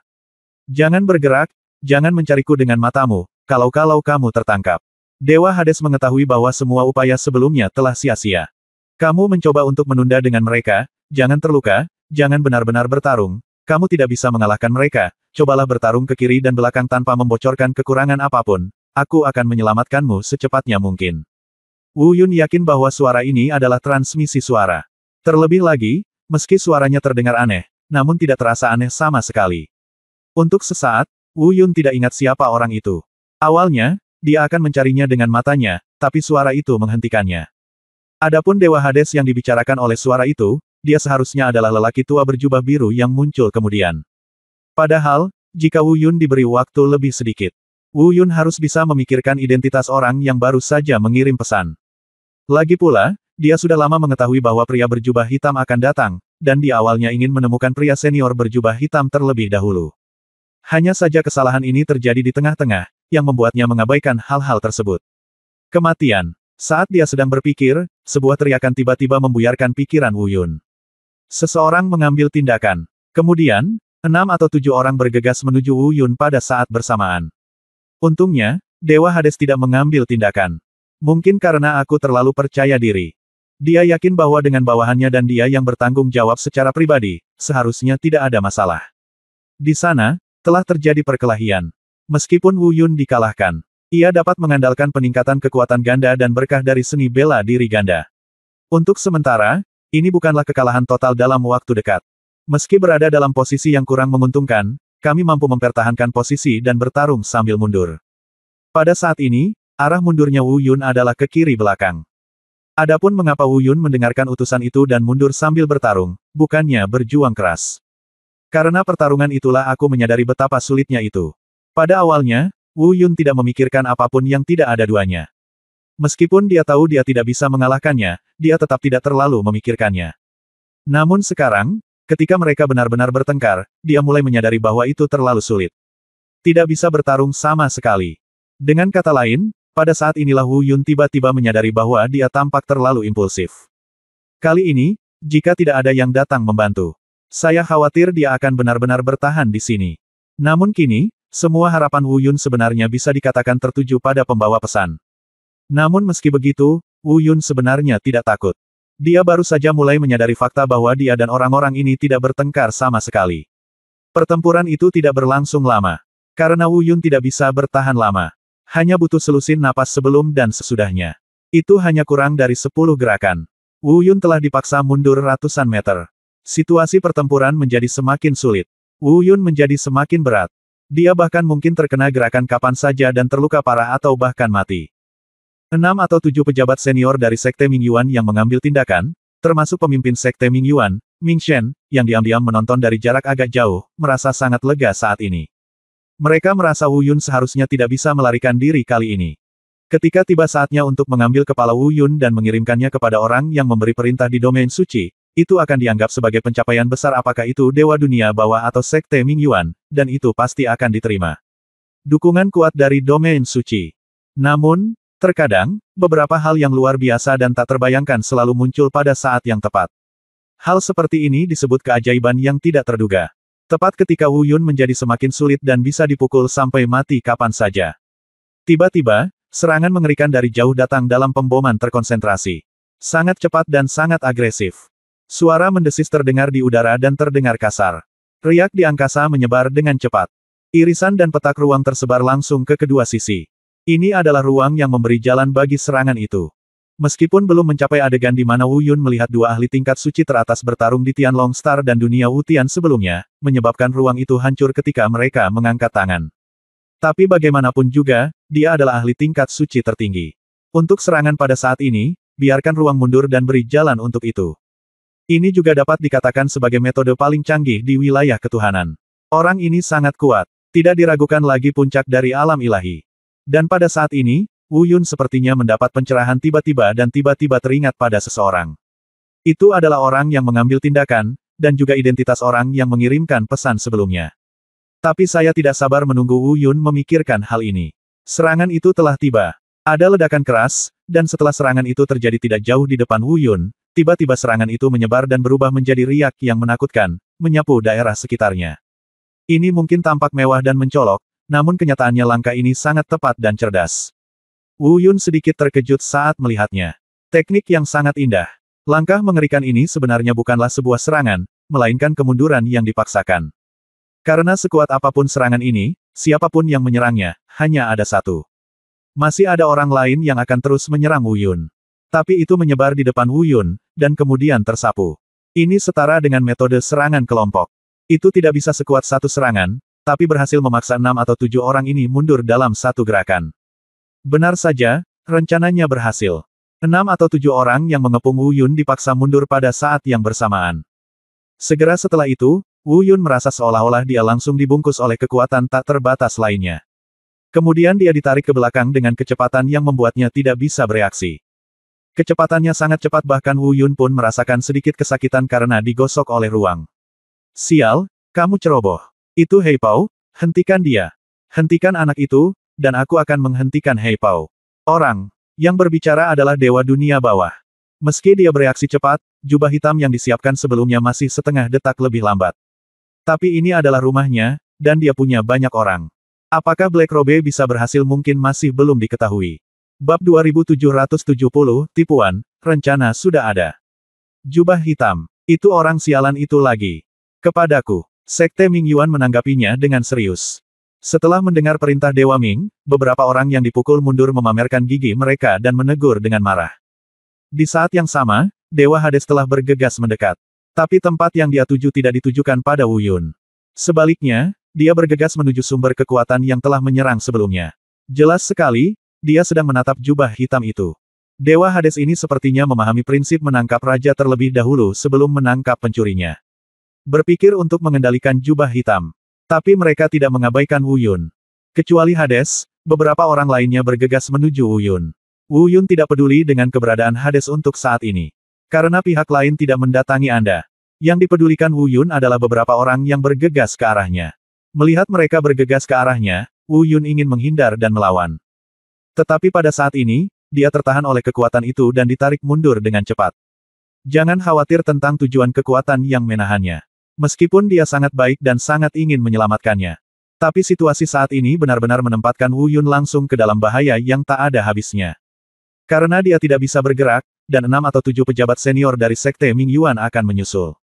Jangan bergerak, jangan mencariku dengan matamu, kalau-kalau kamu tertangkap. Dewa Hades mengetahui bahwa semua upaya sebelumnya telah sia-sia. Kamu mencoba untuk menunda dengan mereka, jangan terluka, jangan benar-benar bertarung, kamu tidak bisa mengalahkan mereka, cobalah bertarung ke kiri dan belakang tanpa membocorkan kekurangan apapun, aku akan menyelamatkanmu secepatnya mungkin. Wu Yun yakin bahwa suara ini adalah transmisi suara. Terlebih lagi, meski suaranya terdengar aneh, namun tidak terasa aneh sama sekali. Untuk sesaat, Wu Yun tidak ingat siapa orang itu. Awalnya, dia akan mencarinya dengan matanya, tapi suara itu menghentikannya. Adapun Dewa Hades yang dibicarakan oleh suara itu, dia seharusnya adalah lelaki tua berjubah biru yang muncul kemudian. Padahal, jika Wu Yun diberi waktu lebih sedikit, Wu Yun harus bisa memikirkan identitas orang yang baru saja mengirim pesan. Lagi pula, dia sudah lama mengetahui bahwa pria berjubah hitam akan datang, dan dia awalnya ingin menemukan pria senior berjubah hitam terlebih dahulu. Hanya saja kesalahan ini terjadi di tengah-tengah, yang membuatnya mengabaikan hal-hal tersebut. Kematian. Saat dia sedang berpikir, sebuah teriakan tiba-tiba membuyarkan pikiran Wu Yun. Seseorang mengambil tindakan. Kemudian, 6 atau 7 orang bergegas menuju Wu Yun pada saat bersamaan. Untungnya, Dewa Hades tidak mengambil tindakan. Mungkin karena aku terlalu percaya diri. Dia yakin bahwa dengan bawahannya dan dia yang bertanggung jawab secara pribadi, seharusnya tidak ada masalah. Di sana, telah terjadi perkelahian. Meskipun Wu Yun dikalahkan, ia dapat mengandalkan peningkatan kekuatan ganda dan berkah dari seni bela diri ganda. Untuk sementara, ini bukanlah kekalahan total dalam waktu dekat. Meski berada dalam posisi yang kurang menguntungkan, kami mampu mempertahankan posisi dan bertarung sambil mundur. Pada saat ini, arah mundurnya Wu Yun adalah ke kiri belakang. Adapun mengapa Wu Yun mendengarkan utusan itu dan mundur sambil bertarung, bukannya berjuang keras. Karena pertarungan itulah aku menyadari betapa sulitnya itu. Pada awalnya, Wu Yun tidak memikirkan apapun yang tidak ada duanya. Meskipun dia tahu dia tidak bisa mengalahkannya, dia tetap tidak terlalu memikirkannya. Namun sekarang, ketika mereka benar-benar bertengkar, dia mulai menyadari bahwa itu terlalu sulit. Tidak bisa bertarung sama sekali. Dengan kata lain, pada saat inilah Wu Yun tiba-tiba menyadari bahwa dia tampak terlalu impulsif. Kali ini, jika tidak ada yang datang membantu, saya khawatir dia akan benar-benar bertahan di sini. Namun kini, semua harapan Wu Yun sebenarnya bisa dikatakan tertuju pada pembawa pesan. Namun meski begitu, Wu Yun sebenarnya tidak takut. Dia baru saja mulai menyadari fakta bahwa dia dan orang-orang ini tidak bertengkar sama sekali. Pertempuran itu tidak berlangsung lama. Karena Wu Yun tidak bisa bertahan lama. Hanya butuh selusin napas sebelum dan sesudahnya. Itu hanya kurang dari 10 gerakan. Wu Yun telah dipaksa mundur ratusan meter. Situasi pertempuran menjadi semakin sulit. Wu Yun menjadi semakin berat. Dia bahkan mungkin terkena gerakan kapan saja dan terluka parah atau bahkan mati. 6 atau 7 pejabat senior dari Sekte Mingyuan yang mengambil tindakan, termasuk pemimpin Sekte Mingyuan, Ming Shen, yang diam-diam menonton dari jarak agak jauh, merasa sangat lega saat ini. Mereka merasa Wu Yun seharusnya tidak bisa melarikan diri kali ini. Ketika tiba saatnya untuk mengambil kepala Wu Yun dan mengirimkannya kepada orang yang memberi perintah di domain suci, itu akan dianggap sebagai pencapaian besar apakah itu Dewa Dunia Bawah atau Sekte Mingyuan, dan itu pasti akan diterima. Dukungan kuat dari domain suci. Namun, Terkadang, beberapa hal yang luar biasa dan tak terbayangkan selalu muncul pada saat yang tepat. Hal seperti ini disebut keajaiban yang tidak terduga. Tepat ketika Wu Yun menjadi semakin sulit dan bisa dipukul sampai mati kapan saja. Tiba-tiba, serangan mengerikan dari jauh datang dalam pemboman terkonsentrasi. Sangat cepat dan sangat agresif. Suara mendesis terdengar di udara dan terdengar kasar. Riak di angkasa menyebar dengan cepat. Irisan dan petak ruang tersebar langsung ke kedua sisi. Ini adalah ruang yang memberi jalan bagi serangan itu. Meskipun belum mencapai adegan di mana Wu Yun melihat dua ahli tingkat suci teratas bertarung di Tianlong Star dan dunia Wutian sebelumnya, menyebabkan ruang itu hancur ketika mereka mengangkat tangan. Tapi bagaimanapun juga, dia adalah ahli tingkat suci tertinggi. Untuk serangan pada saat ini, biarkan ruang mundur dan beri jalan untuk itu. Ini juga dapat dikatakan sebagai metode paling canggih di wilayah ketuhanan. Orang ini sangat kuat, tidak diragukan lagi puncak dari alam ilahi. Dan pada saat ini, Wu Yun sepertinya mendapat pencerahan tiba-tiba dan tiba-tiba teringat pada seseorang. Itu adalah orang yang mengambil tindakan, dan juga identitas orang yang mengirimkan pesan sebelumnya. Tapi saya tidak sabar menunggu Wu Yun memikirkan hal ini. Serangan itu telah tiba. Ada ledakan keras, dan setelah serangan itu terjadi tidak jauh di depan Wu Yun, tiba-tiba serangan itu menyebar dan berubah menjadi riak yang menakutkan, menyapu daerah sekitarnya. Ini mungkin tampak mewah dan mencolok, namun kenyataannya langkah ini sangat tepat dan cerdas. Wu Yun sedikit terkejut saat melihatnya. Teknik yang sangat indah. Langkah mengerikan ini sebenarnya bukanlah sebuah serangan, melainkan kemunduran yang dipaksakan. Karena sekuat apapun serangan ini, siapapun yang menyerangnya, hanya ada satu. Masih ada orang lain yang akan terus menyerang Wu Yun. Tapi itu menyebar di depan Wu Yun, dan kemudian tersapu. Ini setara dengan metode serangan kelompok. Itu tidak bisa sekuat satu serangan, tapi berhasil memaksa 6 atau 7 orang ini mundur dalam satu gerakan. Benar saja, rencananya berhasil. 6 atau 7 orang yang mengepung Wu Yun dipaksa mundur pada saat yang bersamaan. Segera setelah itu, Wu Yun merasa seolah-olah dia langsung dibungkus oleh kekuatan tak terbatas lainnya. Kemudian dia ditarik ke belakang dengan kecepatan yang membuatnya tidak bisa bereaksi. Kecepatannya sangat cepat bahkan Wu Yun pun merasakan sedikit kesakitan karena digosok oleh ruang. Sial, kamu ceroboh. Itu Hei Pao, hentikan dia. Hentikan anak itu, dan aku akan menghentikan Hei Pao. Orang yang berbicara adalah Dewa Dunia Bawah. Meski dia bereaksi cepat, jubah hitam yang disiapkan sebelumnya masih setengah detak lebih lambat. Tapi ini adalah rumahnya, dan dia punya banyak orang. Apakah Black Robe bisa berhasil mungkin masih belum diketahui. Bab 2770, Tipuan, rencana sudah ada. Jubah hitam. Itu orang sialan itu lagi. Kepadaku. Sekte Ming Yuan menanggapinya dengan serius. Setelah mendengar perintah Dewa Ming, beberapa orang yang dipukul mundur memamerkan gigi mereka dan menegur dengan marah. Di saat yang sama, Dewa Hades telah bergegas mendekat. Tapi tempat yang dia tuju tidak ditujukan pada Wu Yun. Sebaliknya, dia bergegas menuju sumber kekuatan yang telah menyerang sebelumnya. Jelas sekali, dia sedang menatap jubah hitam itu. Dewa Hades ini sepertinya memahami prinsip menangkap raja terlebih dahulu sebelum menangkap pencurinya. Berpikir untuk mengendalikan jubah hitam. Tapi mereka tidak mengabaikan Wu Yun. Kecuali Hades, beberapa orang lainnya bergegas menuju Wu Yun. Wu Yun tidak peduli dengan keberadaan Hades untuk saat ini. Karena pihak lain tidak mendatangi Anda. Yang dipedulikan Wu Yun adalah beberapa orang yang bergegas ke arahnya. Melihat mereka bergegas ke arahnya, Wu Yun ingin menghindar dan melawan. Tetapi pada saat ini, dia tertahan oleh kekuatan itu dan ditarik mundur dengan cepat. Jangan khawatir tentang tujuan kekuatan yang menahannya. Meskipun dia sangat baik dan sangat ingin menyelamatkannya. Tapi situasi saat ini benar-benar menempatkan Wu Yun langsung ke dalam bahaya yang tak ada habisnya. Karena dia tidak bisa bergerak, dan 6 atau 7 pejabat senior dari Sekte Ming Yuan akan menyusul.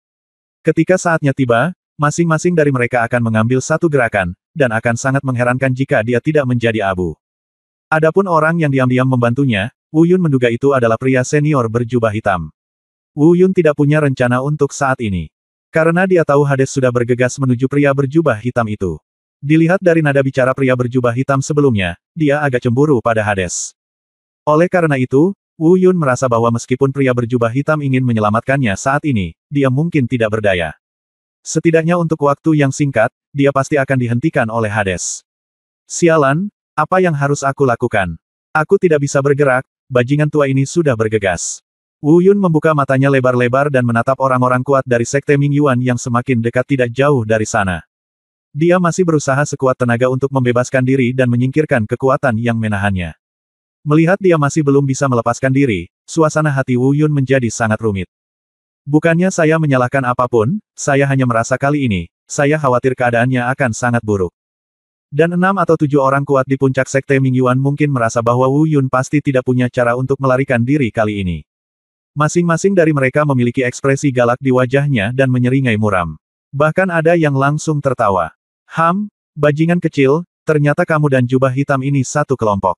Ketika saatnya tiba, masing-masing dari mereka akan mengambil satu gerakan, dan akan sangat mengherankan jika dia tidak menjadi abu. Adapun orang yang diam-diam membantunya, Wu Yun menduga itu adalah pria senior berjubah hitam. Wu Yun tidak punya rencana untuk saat ini. Karena dia tahu Hades sudah bergegas menuju pria berjubah hitam itu. Dilihat dari nada bicara pria berjubah hitam sebelumnya, dia agak cemburu pada Hades. Oleh karena itu, Wu Yun merasa bahwa meskipun pria berjubah hitam ingin menyelamatkannya saat ini, dia mungkin tidak berdaya. Setidaknya untuk waktu yang singkat, dia pasti akan dihentikan oleh Hades. Sialan, apa yang harus aku lakukan? Aku tidak bisa bergerak, bajingan tua ini sudah bergegas. Wu Yun membuka matanya lebar-lebar dan menatap orang-orang kuat dari Sekte Ming Yuan yang semakin dekat tidak jauh dari sana. Dia masih berusaha sekuat tenaga untuk membebaskan diri dan menyingkirkan kekuatan yang menahannya. Melihat dia masih belum bisa melepaskan diri, suasana hati Wu Yun menjadi sangat rumit. Bukannya saya menyalahkan apapun, saya hanya merasa kali ini, saya khawatir keadaannya akan sangat buruk. Dan 6 atau 7 orang kuat di puncak sekte Ming Yuan mungkin merasa bahwa Wu Yun pasti tidak punya cara untuk melarikan diri kali ini. Masing-masing dari mereka memiliki ekspresi galak di wajahnya dan menyeringai muram. Bahkan ada yang langsung tertawa. Bajingan kecil, ternyata kamu dan jubah hitam ini satu kelompok.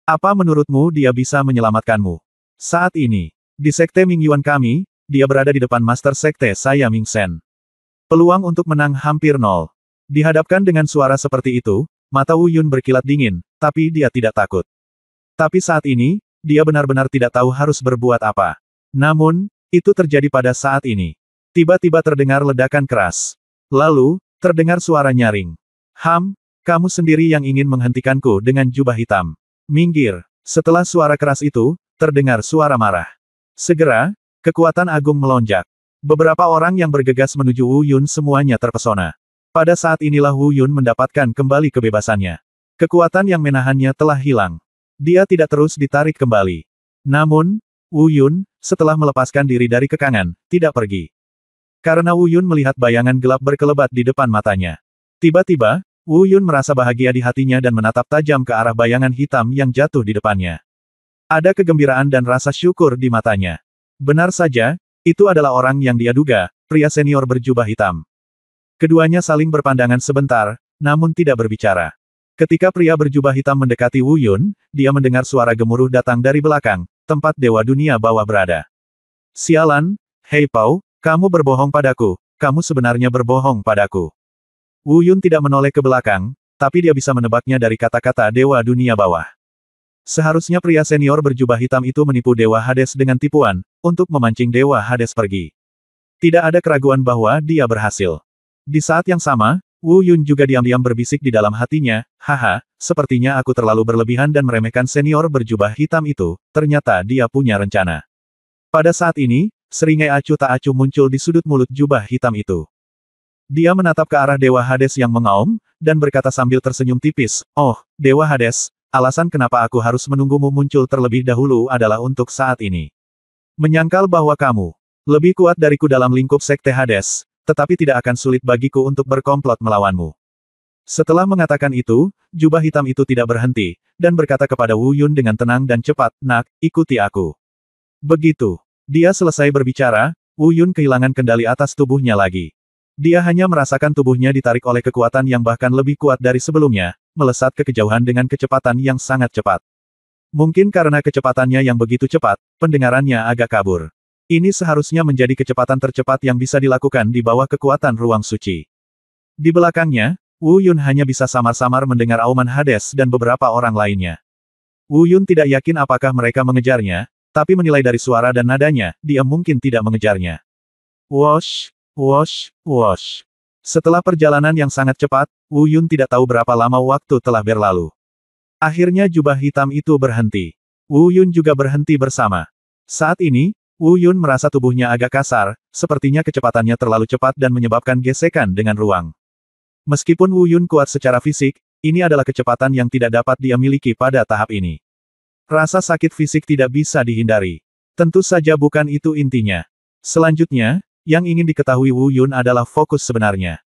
Apa menurutmu dia bisa menyelamatkanmu? Saat ini, di sekte Ming Yuan kami, dia berada di depan master sekte saya Ming Shen. Peluang untuk menang hampir nol. Dihadapkan dengan suara seperti itu, mata Wu Yun berkilat dingin, tapi dia tidak takut. Tapi saat ini, dia benar-benar tidak tahu harus berbuat apa. Namun, itu terjadi pada saat ini. Tiba-tiba terdengar ledakan keras. Lalu, terdengar suara nyaring. Kamu sendiri yang ingin menghentikanku dengan jubah hitam. Minggir. Setelah suara keras itu, terdengar suara marah. Segera, kekuatan agung melonjak. Beberapa orang yang bergegas menuju Wu Yun semuanya terpesona. Pada saat inilah Wu Yun mendapatkan kembali kebebasannya. Kekuatan yang menahannya telah hilang. Dia tidak terus ditarik kembali. Namun, Wu Yun, setelah melepaskan diri dari kekangan, tidak pergi. Karena Wu Yun melihat bayangan gelap berkelebat di depan matanya. Tiba-tiba, Wu Yun merasa bahagia di hatinya dan menatap tajam ke arah bayangan hitam yang jatuh di depannya. Ada kegembiraan dan rasa syukur di matanya. Benar saja, itu adalah orang yang dia duga, pria senior berjubah hitam. Keduanya saling berpandangan sebentar, namun tidak berbicara. Ketika pria berjubah hitam mendekati Wu Yun, dia mendengar suara gemuruh datang dari belakang, tempat Dewa Dunia Bawah berada. Sialan, Hei Pao, kamu berbohong padaku, kamu sebenarnya berbohong padaku. Wu Yun tidak menoleh ke belakang, tapi dia bisa menebaknya dari kata-kata Dewa Dunia Bawah. Seharusnya pria senior berjubah hitam itu menipu Dewa Hades dengan tipuan, untuk memancing Dewa Hades pergi. Tidak ada keraguan bahwa dia berhasil. Di saat yang sama, Wu Yun juga diam-diam berbisik di dalam hatinya, haha, sepertinya aku terlalu berlebihan dan meremehkan senior berjubah hitam itu, ternyata dia punya rencana. Pada saat ini, seringai acuh tak acuh muncul di sudut mulut jubah hitam itu. Dia menatap ke arah Dewa Hades yang mengaum, dan berkata sambil tersenyum tipis, "Oh, Dewa Hades, alasan kenapa aku harus menunggumu muncul terlebih dahulu adalah untuk saat ini. Menyangkal bahwa kamu lebih kuat dariku dalam lingkup sekte Hades, tetapi tidak akan sulit bagiku untuk berkomplot melawanmu." Setelah mengatakan itu, jubah hitam itu tidak berhenti, dan berkata kepada Wu Yun dengan tenang dan cepat, "Nak, ikuti aku." Begitu dia selesai berbicara, Wu Yun kehilangan kendali atas tubuhnya lagi. Dia hanya merasakan tubuhnya ditarik oleh kekuatan yang bahkan lebih kuat dari sebelumnya, melesat ke kejauhan dengan kecepatan yang sangat cepat. Mungkin karena kecepatannya yang begitu cepat, pendengarannya agak kabur. Ini seharusnya menjadi kecepatan tercepat yang bisa dilakukan di bawah kekuatan ruang suci. Di belakangnya, Wu Yun hanya bisa samar-samar mendengar auman Hades dan beberapa orang lainnya. Wu Yun tidak yakin apakah mereka mengejarnya, tapi menilai dari suara dan nadanya, dia mungkin tidak mengejarnya. Wosh, wosh, wosh. Setelah perjalanan yang sangat cepat, Wu Yun tidak tahu berapa lama waktu telah berlalu. Akhirnya jubah hitam itu berhenti. Wu Yun juga berhenti bersama. Saat ini, Wu Yun merasa tubuhnya agak kasar, sepertinya kecepatannya terlalu cepat dan menyebabkan gesekan dengan ruang. Meskipun Wu Yun kuat secara fisik, ini adalah kecepatan yang tidak dapat dia miliki pada tahap ini. Rasa sakit fisik tidak bisa dihindari. Tentu saja bukan itu intinya. Selanjutnya, yang ingin diketahui Wu Yun adalah fokus sebenarnya.